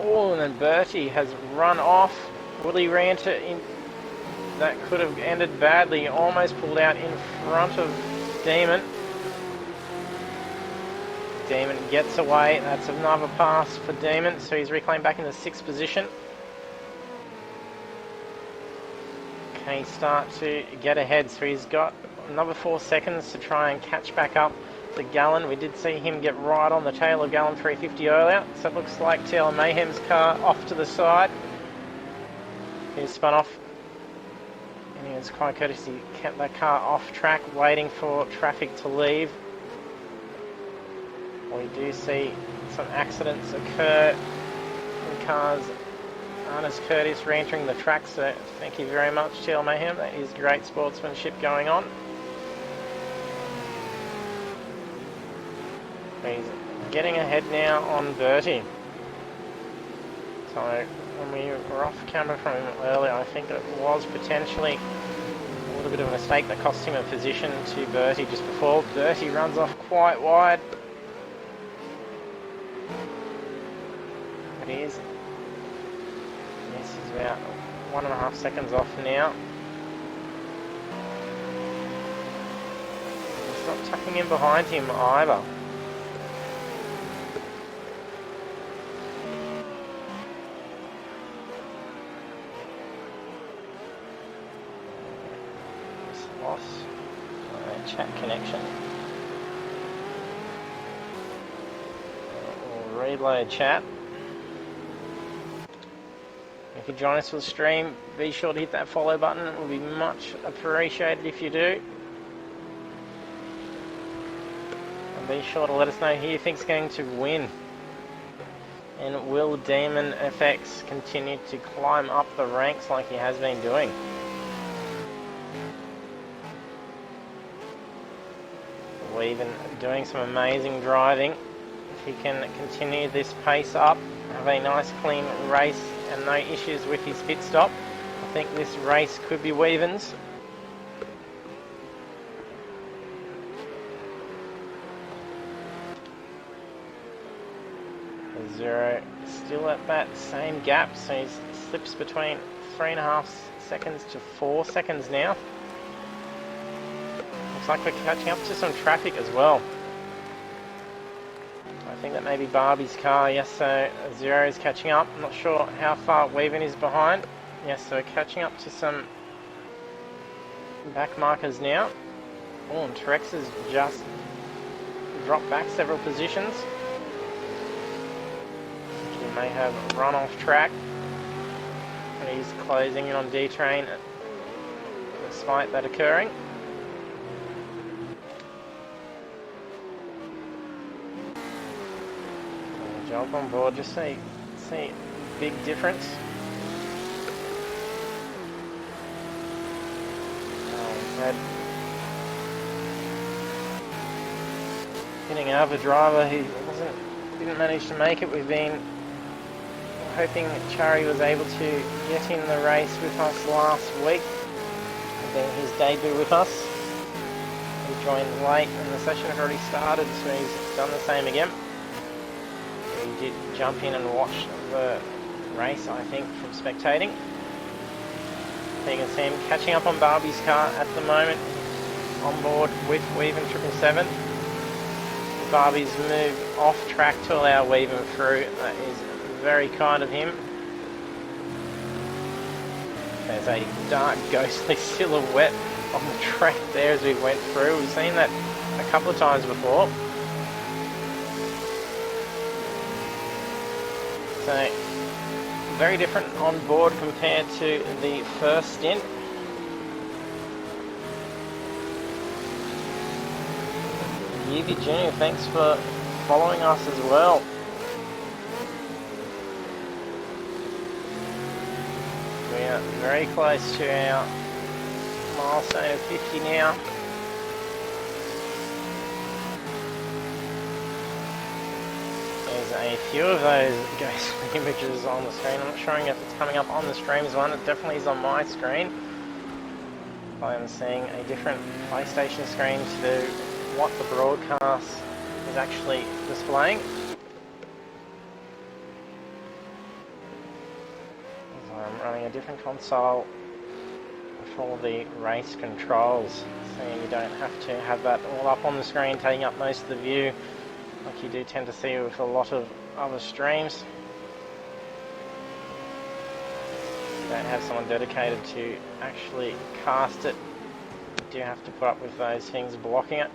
Oh, and then Bertie has run off. Willie Ranter in that could have ended badly, almost pulled out in front of Demon. Demon gets away. That's another pass for Demon, so he's reclaimed back into sixth position. Can he start to get ahead? So he's got another 4 seconds to try and catch back up to Gallen. We did see him get right on the tail of Gallen 350 earlier, so it looks like Taylor Mayhem's car off to the side. He's spun off, and he was quite courteous. He kept that car off track, waiting for traffic to leave. We do see some accidents occur in cars aren't as courteous re-entering the track, so thank you very much, Taylor Mayhem. That is great sportsmanship going on. He's getting ahead now on Bertie. So when we were off camera from him earlier, I think it was potentially a little bit of a mistake that cost him a position to Bertie just before. Bertie runs off quite wide. It is. This is about 1.5 seconds off now. He's not tucking in behind him either. Loss. Chat connection. We'll reload chat. If you join us for the stream, be sure to hit that follow button. It will be much appreciated if you do. And be sure to let us know who you think's going to win. And will Demon FX continue to climb up the ranks like he has been doing? Weaven doing some amazing driving. If he can continue this pace up, have a nice clean race and no issues with his pit stop, I think this race could be Weaven's. Zero still at that same gap, so he slips between 3.5 seconds to 4 seconds now. Looks like we're catching up to some traffic as well. I think that may be Barbie's car. Yes, so Zero is catching up. I'm not sure how far Weaven is behind. Yes, so catching up to some back markers now. Oh, and Trex has just dropped back several positions. He may have run off track. And he's closing in on D-Train despite that occurring. Jump on board, just see big difference. Hitting over driver who didn't manage to make it. We've been hoping Chari was able to get in the race with us last week. And then his debut with us. He joined late and the session had already started, so he's done the same again. He did jump in and watch the race, I think, from spectating. So you can see him catching up on Barbie's car at the moment, on board with Weaven 777. Barbie's moved off track to allow Weaven through. That is very kind of him. There's a dark, ghostly silhouette on the track there as we went through. We've seen that a couple of times before. So, very different on board compared to the first stint. Yubi Junior, thanks for following us as well. We are very close to our milestone of 50 now. There's a few of those ghostly images on the screen. I'm not showing if it's coming up on the streams one. It definitely is on my screen. I'm seeing a different PlayStation screen to what the broadcast is actually displaying. So I'm running a different console for the race controls, so you don't have to have that all up on the screen taking up most of the view like you do tend to see with a lot of other streams. You don't have someone dedicated to actually cast it. You do have to put up with those things blocking it.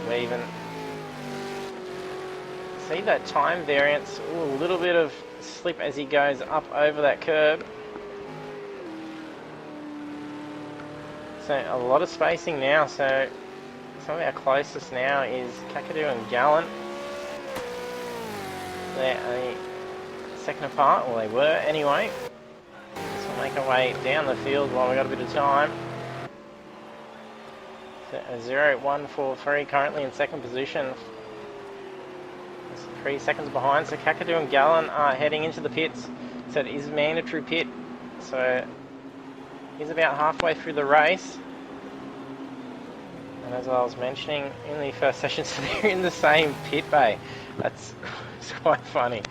We even see that time variance. Ooh, a little bit of slip as he goes up over that curb. So a lot of spacing now. So some of our closest now is Kakadu and Gallant. They're a second apart, or they were anyway. So we'll make our way down the field while we've got a bit of time. So 0-1-4-3 currently in second position. 3 seconds behind. So Kakadu and Gallant are heading into the pits. So it is mandatory pit. So he's about halfway through the race. And as I was mentioning in the first session, so they're in the same pit bay. That's it's quite funny.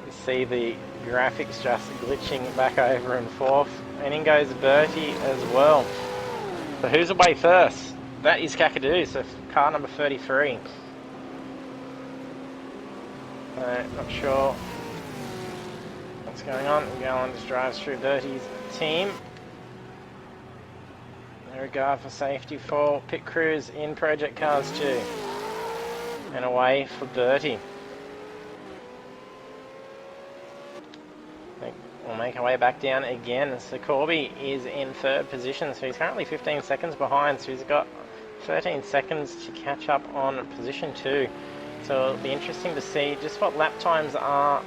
You see the graphics just glitching back over and forth. And in goes Bertie as well. So who's away first? That is Kakadu, so car number 33. Not sure what's going on. Gallant just drives through Bertie's team. No regard for safety for pit crews in Project Cars 2. And away for Bertie. We'll make our way back down again. So Corby is in third position, so he's currently 15 seconds behind, so he's got 13 seconds to catch up on position 2. So it'll be interesting to see just what lap times are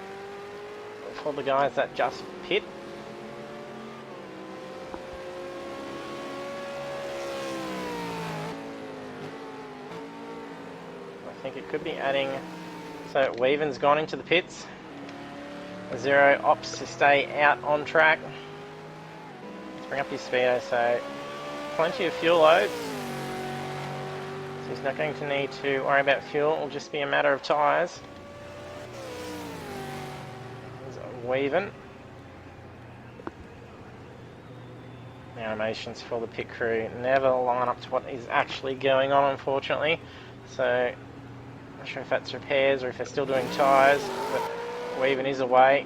for the guys that just pit. I think it could be adding. So Weaven's gone into the pits. Zero opts to stay out on track. Let's bring up his speedo, so plenty of fuel load. So he's not going to need to worry about fuel, it'll just be a matter of tyres. He's weaving. The animations for the pit crew never line up to what is actually going on, unfortunately. So, I'm not sure if that's repairs or if they're still doing tyres, but weaving is away.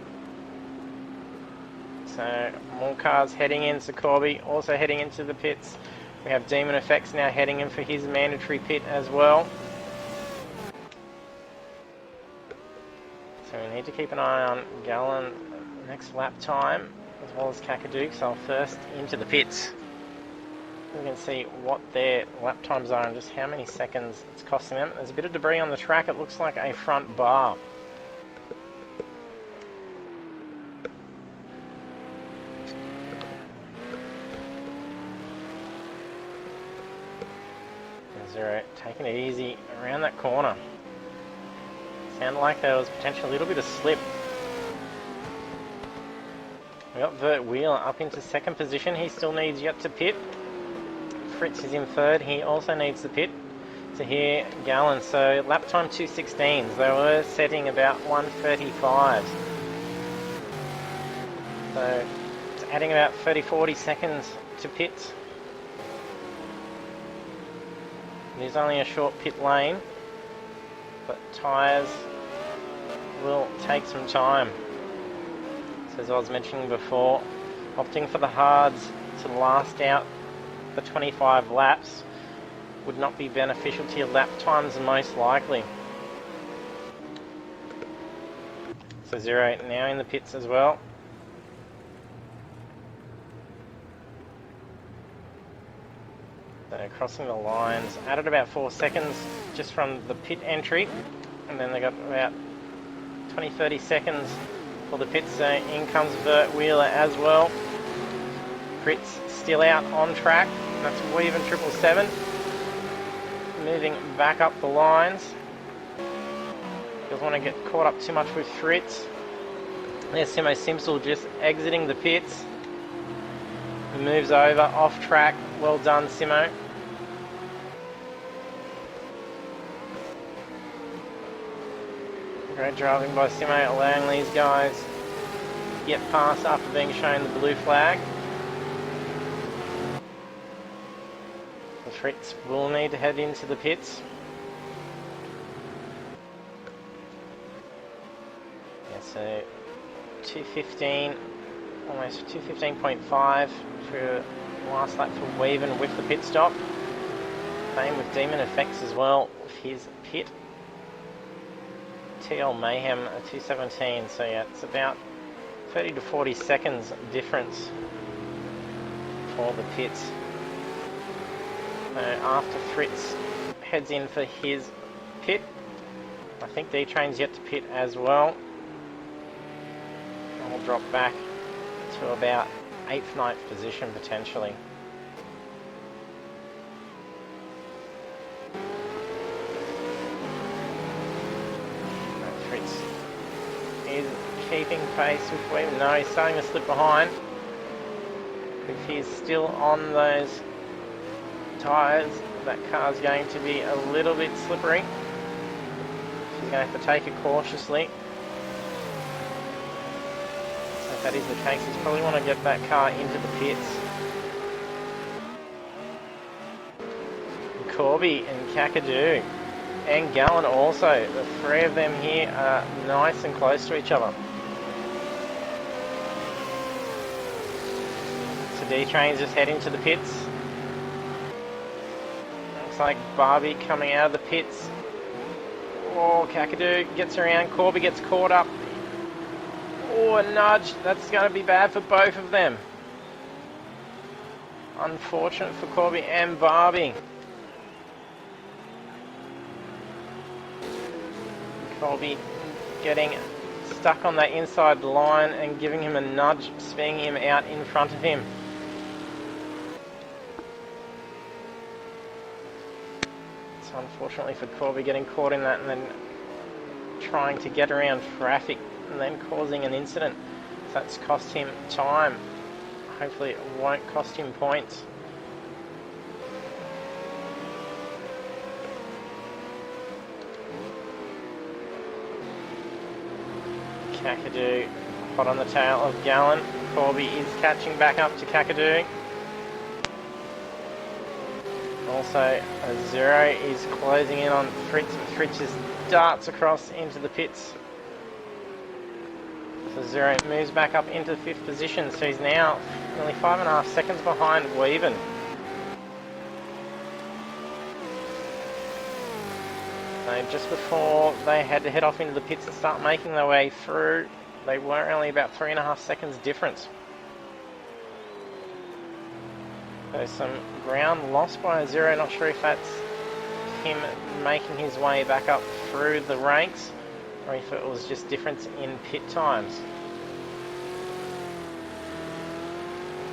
So, more cars heading in. So Corby also heading into the pits. We have Demon Effects now heading in for his mandatory pit as well. So we need to keep an eye on Gallon next lap time, as well as Kakadu, so first into the pits. We can see what their lap times are and just how many seconds it's costing them. There's a bit of debris on the track. It looks like a front bar. Zero taking it easy around that corner. Sounded like there was potentially a little bit of slip. We got Vert Wheeler up into second position. He still needs yet to pit. Fritz is in third. He also needs to pit. So here, Gallon. So lap time 2:16s. They were setting about 1:35. So it's adding about 30-40 seconds to pits. It is only a short pit lane, but tyres will take some time. So as I was mentioning before, opting for the hards to last out the 25 laps would not be beneficial to your lap times most likely. So Zero now in the pits as well. So crossing the lines, added about 4 seconds just from the pit entry, and then they got about 20-30 seconds for the pits. So in comes Vert Wheeler as well. Fritz still out on track, that's Weaving 777. Moving back up the lines. Doesn't want to get caught up too much with Fritz. There's Simo Simsel just exiting the pits. He moves over off track. Well done, Simo. Great driving by Simo, allowing these guys to get past after being shown the blue flag. The Fritz will need to head into the pits. Yeah, so 2:15, almost 2:15.5 for last lap for Weaving with the pit stop. Same with Demon Effects as well with his pit. TL Mayhem 2:17, so yeah, it's about 30 to 40 seconds difference for the pits. So after Fritz heads in for his pit, I think D-Train's yet to pit as well. And we'll drop back to about 8th, 9th position potentially. Fritz is keeping pace with Weaving. No, he's starting to slip behind. If he's still on those tyres, that car's going to be a little bit slippery. He's going to have to take it cautiously. So if that is the case, he's probably want to get that car into the pits. Corby and Kakadu and Gallon also. The three of them here are nice and close to each other. So D-Train's just heading to the pits. Looks like Barbie coming out of the pits. Oh, Kakadu gets around. Corby gets caught up. Oh, a nudge. That's going to be bad for both of them. Unfortunate for Corby and Barbie. Corby getting stuck on that inside line and giving him a nudge, spinning him out in front of him. So unfortunately for Corby, getting caught in that and then trying to get around traffic and then causing an incident. So that's cost him time. Hopefully it won't cost him points. Kakadu hot on the tail of Gallen. Corby is catching back up to Kakadu. Also, Zero is closing in on Fritz. Fritz just darts across into the pits. So Zero moves back up into 5th position, so he's now nearly 5.5 seconds behind Weaven. So just before they had to head off into the pits and start making their way through, they were only about 3.5 seconds difference. So some ground lost by Zero, not sure if that's him making his way back up through the ranks or if it was just difference in pit times.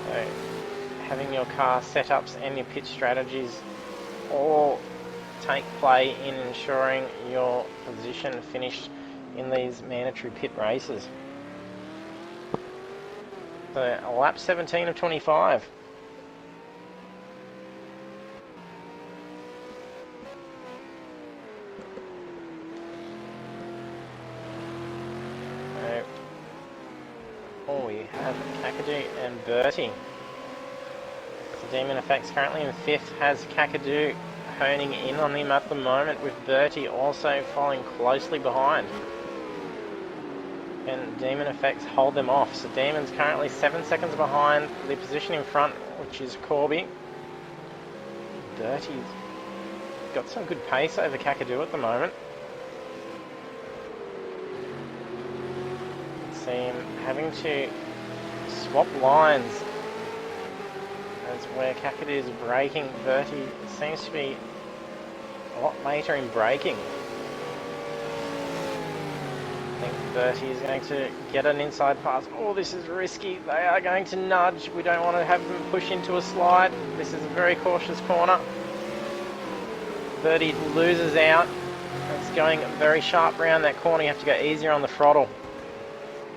So having your car setups and your pit strategies all take play in ensuring your position finished in these mandatory pit races. So a lap 17 of 25. Oh, we have Kakadu and Bertie. So Demon Effects currently in 5th, has Kakadu honing in on him at the moment, with Bertie also following closely behind. And Demon Effects hold them off. So Demon's currently 7 seconds behind the position in front, which is Corby. Bertie's got some good pace over Kakadu at the moment. See him having to swap lines as where Kakadu is braking. Bertie seems to be a lot later in braking. I think Bertie is going to get an inside pass. Oh, this is risky. They are going to nudge. We don't want to have them push into a slide. This is a very cautious corner. Bertie loses out. It's going very sharp around that corner. You have to go easier on the throttle.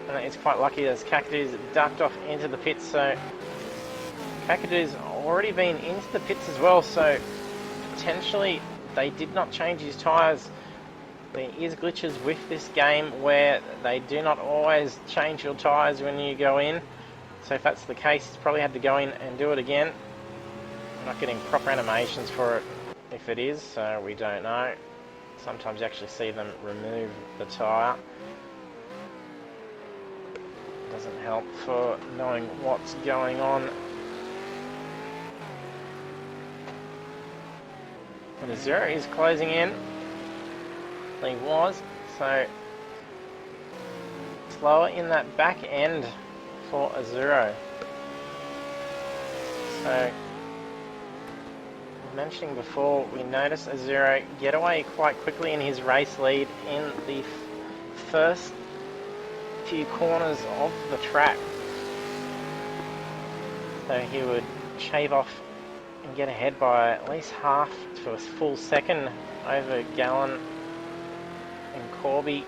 And it's quite lucky as Kakadu's ducked off into the pits, so Kakadu's already been into the pits as well, so potentially they did not change his tyres. There is glitches with this game where they do not always change your tyres when you go in, so if that's the case, he's probably had to go in and do it again. I'm not getting proper animations for it if it is, so we don't know. Sometimes you actually see them remove the tyre. Doesn't help for knowing what's going on. And Zero is closing in. He was, so slower in that back end for Zero. So, mentioning before, we noticed Zero get away quite quickly in his race lead in the first few corners of the track. So he would shave off and get ahead by at least half to a full second over Gallen and Corby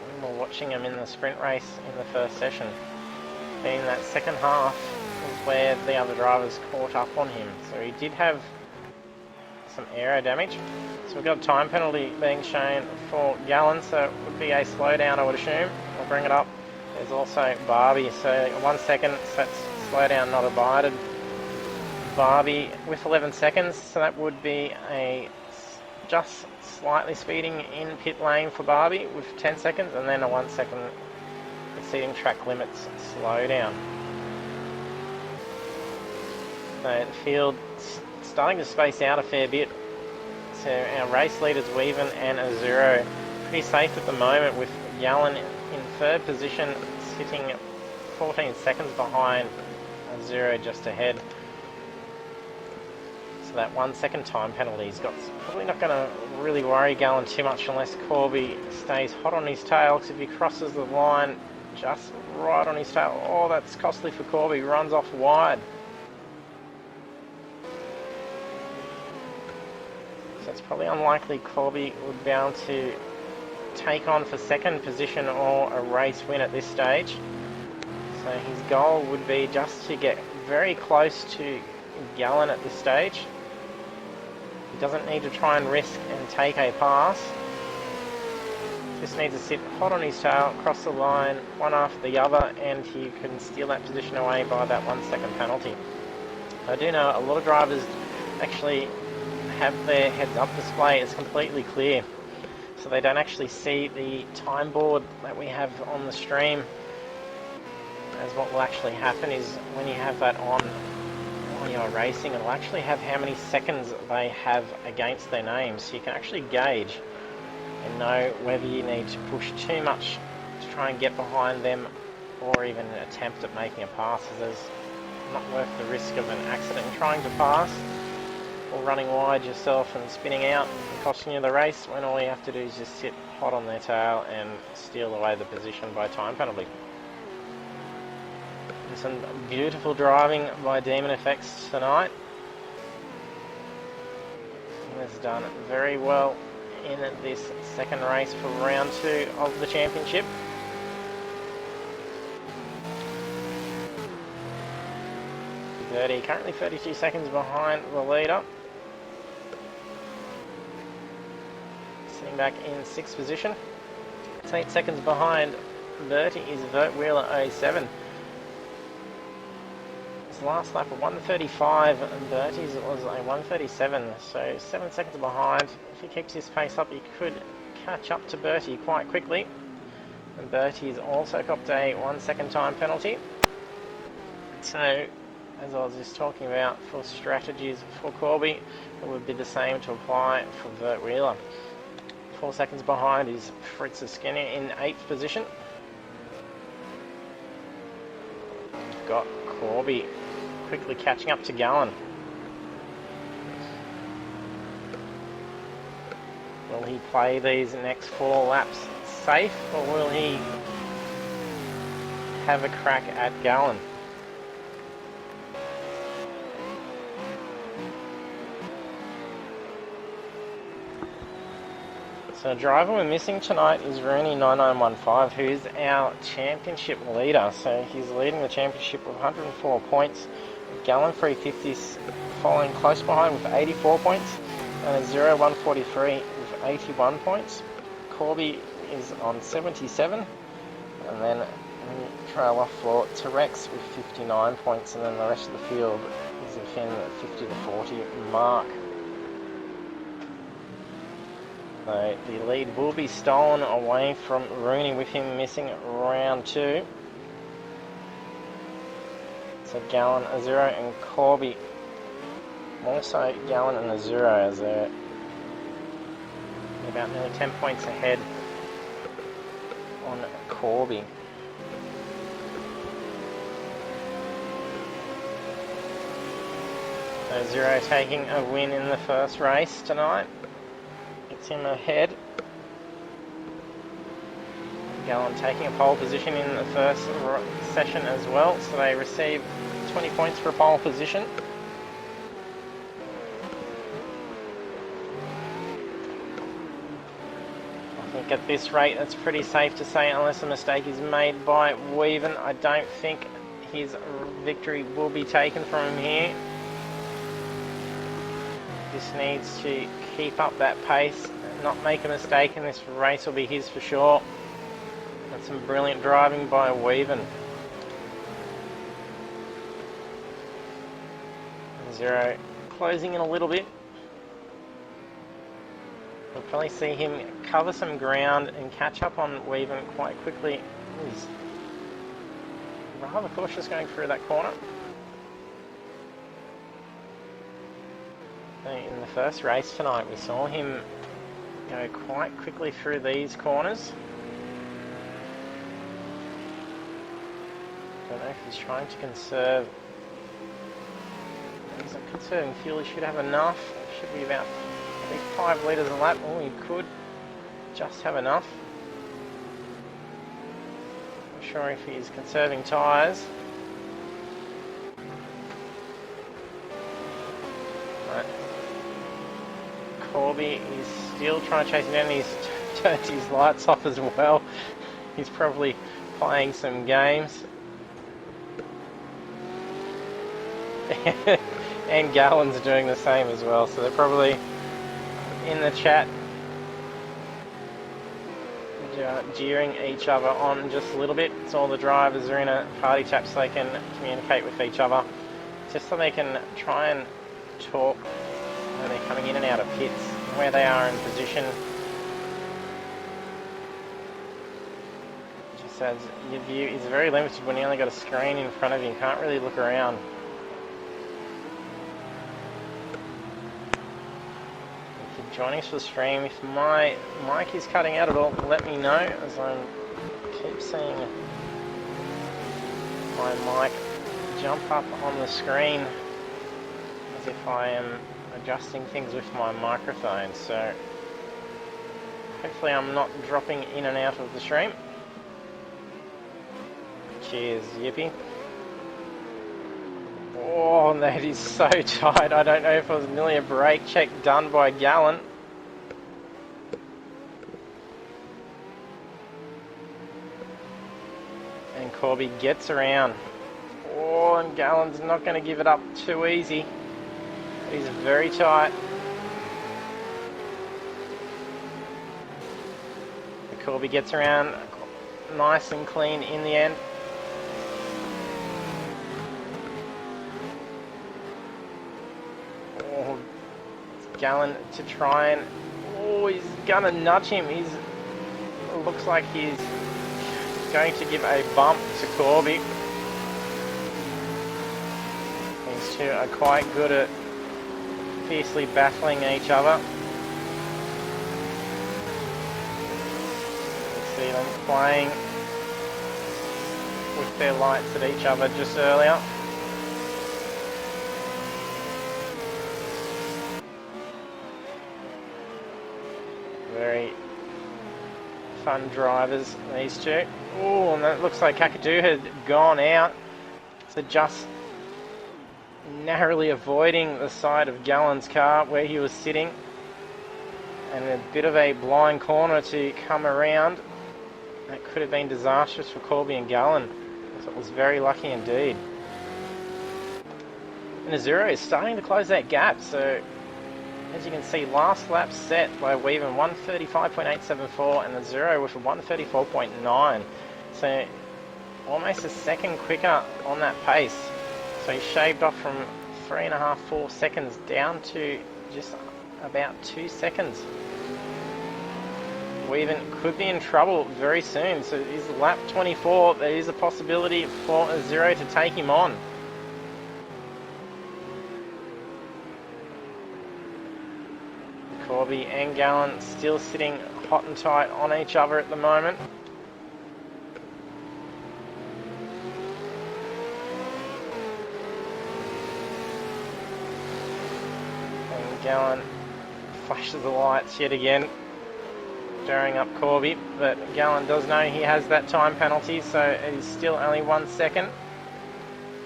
when we were watching him in the sprint race in the first session. Then that second half was where the other drivers caught up on him. So he did have some aero damage. So we've got a time penalty being shown for Gallen, so it would be a slowdown, I would assume. I'll bring it up. There's also Barbie, so 1 second, so that's slowdown not abided. Barbie with 11 seconds, so that would be a just slightly speeding in pit lane for Barbie with 10 seconds, and then a 1 second exceeding track limits slowdown. So the field starting to space out a fair bit. So our race leaders Weaven and Azuro pretty safe at the moment, with Gallen in third position sitting 14 seconds behind Azuro just ahead. So that 1 second time penalty's got probably not going to really worry Gallen too much unless Corby stays hot on his tail, because if he crosses the line just right on his tail, oh, that's costly for Corby, runs off wide. So it's probably unlikely Corby would be able to take on for second position or a race win at this stage. So his goal would be just to get very close to Gallen at this stage. He doesn't need to try and risk and take a pass. Just needs to sit hot on his tail, cross the line, one after the other, and he can steal that position away by that 1 second penalty. I do know a lot of drivers actually have their heads-up display is completely clear, so they don't actually see the time board that we have on the stream. As what will actually happen is when you have that on while you're racing, it will actually have how many seconds they have against their names, so you can actually gauge and know whether you need to push too much to try and get behind them or even attempt at making a pass, as there's not worth the risk of an accident trying to pass or running wide yourself and spinning out and costing you the race, when all you have to do is just sit hot on their tail and steal away the position by time penalty. And some beautiful driving by Demon Effects tonight. He has done very well in this second race for round 2 of the championship. Currently 32 seconds behind the leader. Sitting back in 6th position. It's 8 seconds behind Bertie is Vert Wheeler 07. His last lap of 1:35 and Bertie's was a 1:37, so 7 seconds behind. If he keeps his pace up, he could catch up to Bertie quite quickly. And Bertie's also copped a 1 second time penalty. So, as I was just talking about, for strategies for Corby, it would be the same to apply for Vert Wheeler. 4 seconds behind is Fritz Skinner in 8th position. We've got Corby quickly catching up to Gallen. Will he play these next 4 laps safe, or will he have a crack at Gallen? So the driver we're missing tonight is Rooney9915, who's our championship leader. So he's leading the championship with 104 points. Gallen 350s following close behind with 84 points, and a 0143 with 81 points. Corby is on 77, and then we trail off for Terex with 59 points, and then the rest of the field is within the 50 to 40 mark. So the lead will be stolen away from Rooney with him missing round 2. So Gallen a 0 and Corby also Gallen and a 0, as they're about nearly 10 points ahead on Corby. So 0 taking a win in the first race tonight. Gets him ahead. Gallen taking a pole position in the first session as well, so they receive 20 points for a pole position. I think at this rate that's pretty safe to say, unless a mistake is made by Weaven, I don't think his victory will be taken from him here. Just needs to keep up that pace, not make a mistake, and this race will be his for sure. That's some brilliant driving by Weaven. 0 closing in a little bit. We'll probably see him cover some ground and catch up on Weaven quite quickly. He's rather cautious going through that corner. In the first race tonight, we saw him go quite quickly through these corners. Don't know if he's trying to conserve. He's not conserving fuel, he should have enough. Should be about at least 5 litres a lap. Oh, he could just have enough. Not sure if he's conserving tyres. Right. Corby is still trying to chase him down. He's turned his lights off as well. He's probably playing some games. And Gallen's doing the same as well, so they're probably in the chat jeering each other on just a little bit. So all the drivers are in a party chat so they can communicate with each other, just so they can try and talk when they're coming in and out of pits, where they are in position. Just as your view is very limited when you only got a screen in front of you, you can't really look around. Joining us for the stream. If my mic is cutting out at all, let me know, as I keep seeing my mic jump up on the screen as if I am adjusting things with my microphone. So hopefully I'm not dropping in and out of the stream. Cheers, yippee. Oh, that is so tight. I don't know if it was nearly a brake check done by Gallen. And Corby gets around. Oh, and Gallen's not going to give it up too easy. He's very tight. And Corby gets around nice and clean in the end. Gallen to try and... Oh, he's gonna nudge him. Looks like he's going to give a bump to Corby. These two are quite good at fiercely battling each other. You see them playing with their lights at each other just earlier. Very fun drivers, these two. Oh, and that looks like Kakadu had gone out. So just narrowly avoiding the side of Gallen's car where he was sitting. And a bit of a blind corner to come around. That could have been disastrous for Corby and Gallen. So it was very lucky indeed. And Azuro is starting to close that gap, so as you can see, last lap set by Weaven 135.874 and the Zero with a 134.9. So almost a second quicker on that pace. So he shaved off from 3.5, 4 seconds down to just about 2 seconds. Weaven could be in trouble very soon. So is lap 24, there is a possibility for a Zero to take him on. Corby and Gallen still sitting hot and tight on each other at the moment. And Gallen flashes the lights yet again, stirring up Corby, but Gallen does know he has that time penalty, so it is still only 1 second.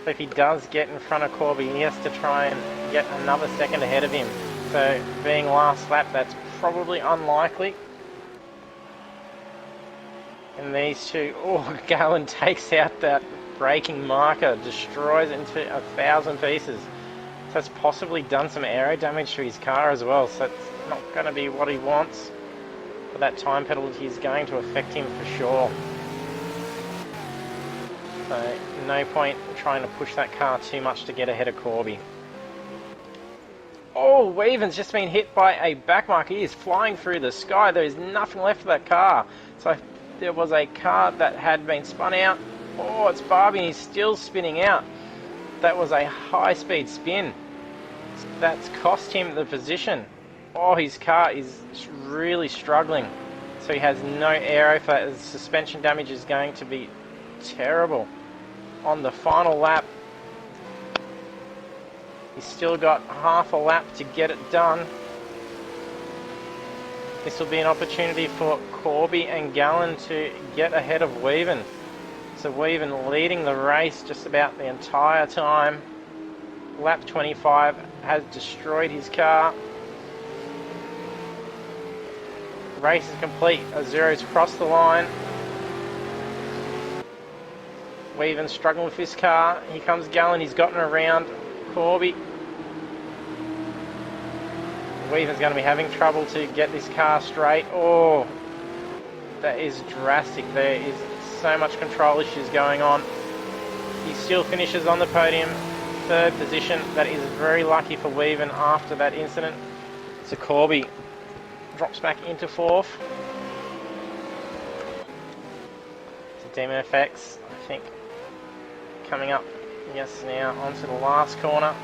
So if he does get in front of Corby, he has to try and get another second ahead of him. So being last lap, that's probably unlikely. And these two, oh, Gallen takes out that braking marker, destroys it into 1,000 pieces. So that's possibly done some aero damage to his car as well. So it's not going to be what he wants. But that time penalty is going to affect him for sure. So no point trying to push that car too much to get ahead of Corby. Oh, Weaven's just been hit by a backmarker. He is flying through the sky. There is nothing left of that car. So there was a car that had been spun out. Oh, it's Barbie and he's still spinning out. That was a high-speed spin. That's cost him the position. Oh, his car is really struggling. So he has no aero for that. The suspension damage is going to be terrible. On the final lap, he's still got half a lap to get it done. This will be an opportunity for Corby and Gallen to get ahead of Weaven. So Weaven leading the race just about the entire time. Lap 25 has destroyed his car. Race is complete. Azuro's crossed the line. Weaven struggling with his car. Here comes Gallen. He's gotten around Corby. Weaven's going to be having trouble to get this car straight. Oh, That is drastic. There is so much control issues going on. He still finishes on the podium, 3rd position. That is very lucky for Weaven after that incident. So Corby drops back into 4th. So Demon FX, I think, coming up, yes, now onto the last corner.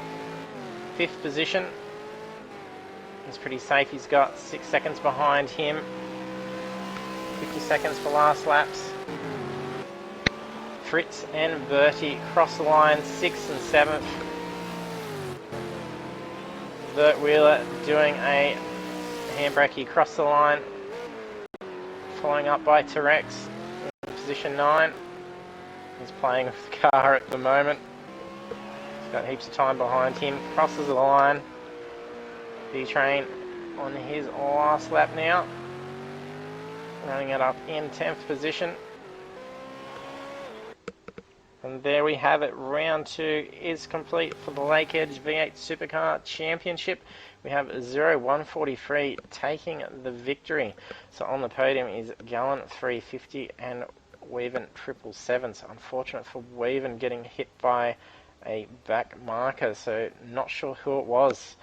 5th position. He's pretty safe. He's got 6 seconds behind him. 50 seconds for last laps. Fritz and Bertie cross the line, 6th and 7th. Bert Wheeler doing a handbrake across the line, following up by Terex in position 9. He's playing with the car at the moment. He's got heaps of time behind him. Crosses the line. D-Train on his last lap now. Running it up in 10th position. And there we have it. Round 2 is complete for the Lake Edge V8 Supercar Championship. We have 0143 taking the victory. So on the podium is Gallen 350 and Weaven 777. So unfortunate for Weaven getting hit by a back marker. So not sure who it was.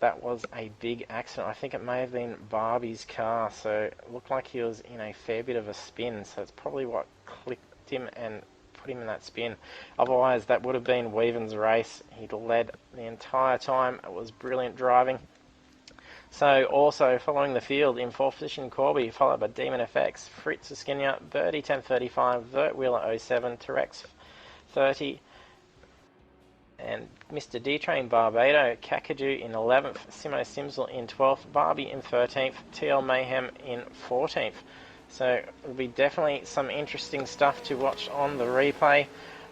That was a big accident. I think it may have been Barbie's car. So it looked like he was in a fair bit of a spin. So it's probably what clicked him and put him in that spin. Otherwise, that would have been Weaven's race. He'd led the entire time. It was brilliant driving. So also following the field in 4th position, Corby, followed by Demon FX, Fritz Esquinia, Birdie 1035, Vert Wheeler 07, Terex 30, and Mr. D-Train Barbado, Kakadu in 11th, Simo Simsel in 12th, Barbie in 13th, TL Mayhem in 14th. So it'll be definitely some interesting stuff to watch on the replay.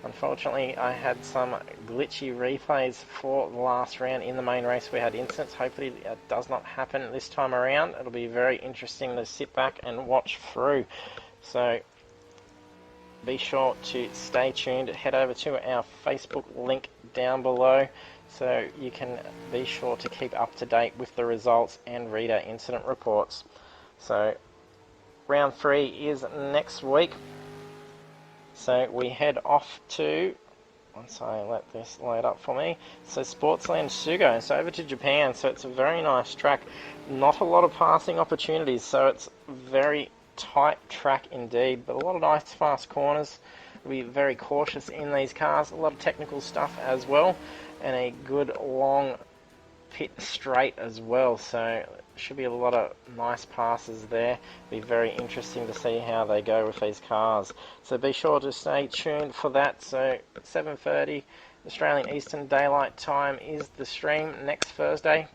Unfortunately, I had some glitchy replays for the last round. In the main race we had incidents. Hopefully it does not happen this time around. It'll be very interesting to sit back and watch through. So be sure to stay tuned. Head over to our Facebook link down below so you can be sure to keep up to date with the results and read our incident reports. So round 3 is next week. So we head off to, once I let this load up for me, so Sportsland Sugo. So over to Japan. So it's a very nice track. Not a lot of passing opportunities. So it's very tight track indeed. But a lot of nice fast corners. We'll be very cautious in these cars. A lot of technical stuff as well. And a good long pit straight as well. So should be a lot of nice passes there. Be very interesting to see how they go with these cars. So be sure to stay tuned for that. So 7:30 Australian Eastern Daylight Time is the stream next Thursday.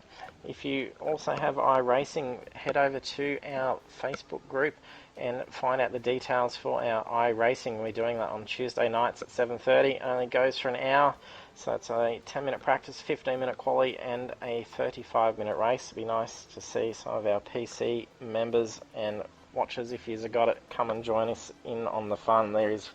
If you also have iRacing, head over to our Facebook group and find out the details for our iRacing. We're doing that on Tuesday nights at 7:30. It only goes for an hour. So it's a 10-minute practice, 15-minute quali, and a 35-minute race. It'd be nice to see some of our PC members and watchers, if you've got it, come and join us in on the fun. There is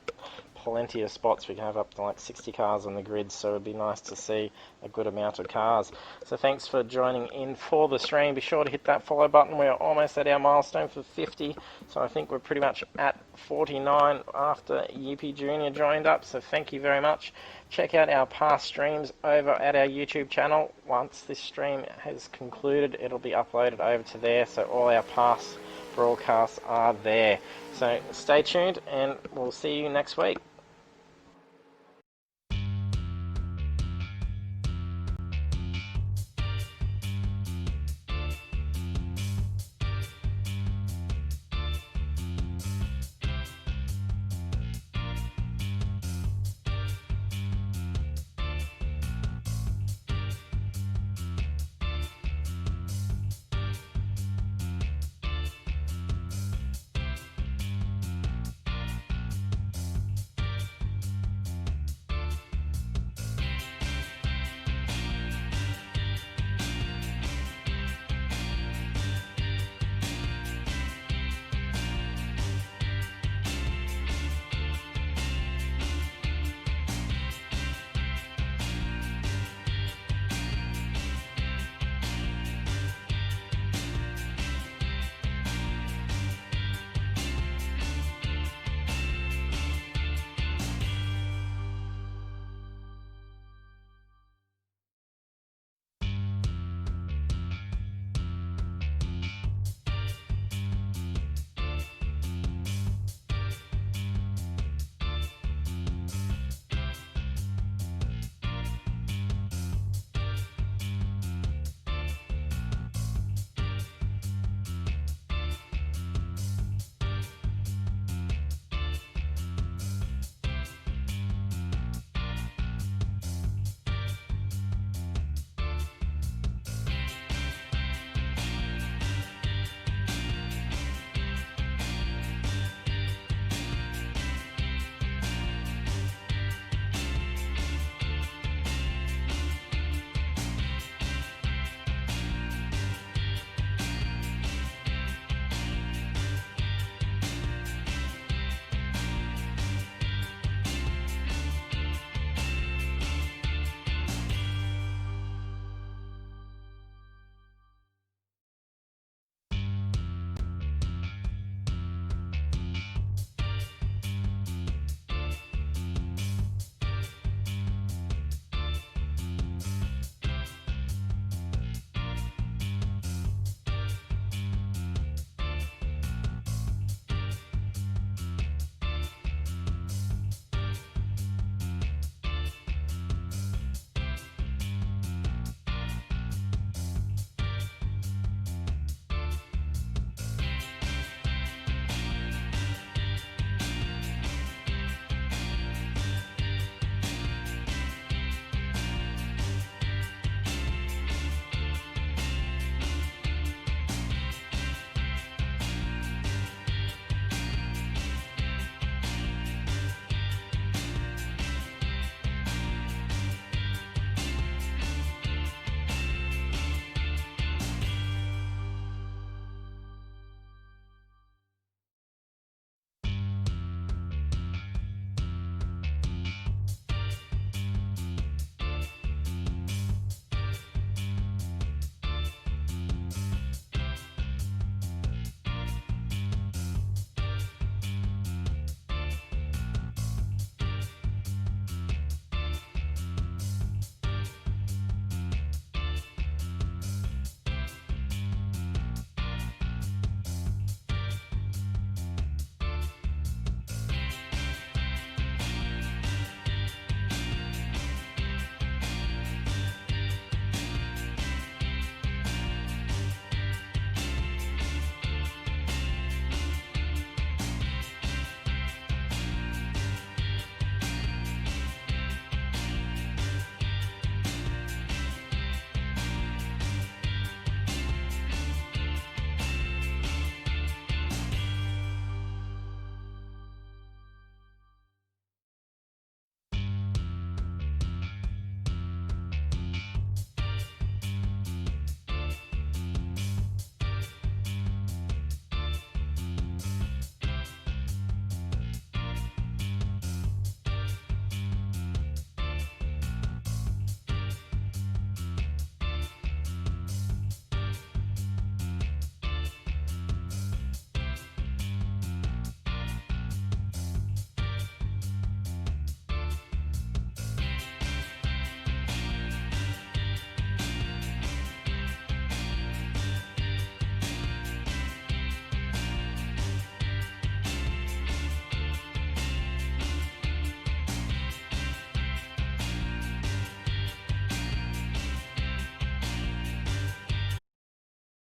plenty of spots. We can have up to like 60 cars on the grid, so it'd be nice to see a good amount of cars. So thanks for joining in for the stream. Be sure to hit that follow button. We're almost at our milestone for 50, so I think we're pretty much at 49 after Yippee Jr. joined up, so thank you very much. Check out our past streams over at our YouTube channel. Once this stream has concluded, it'll be uploaded over to there, so all our past broadcasts are there. So stay tuned and we'll see you next week.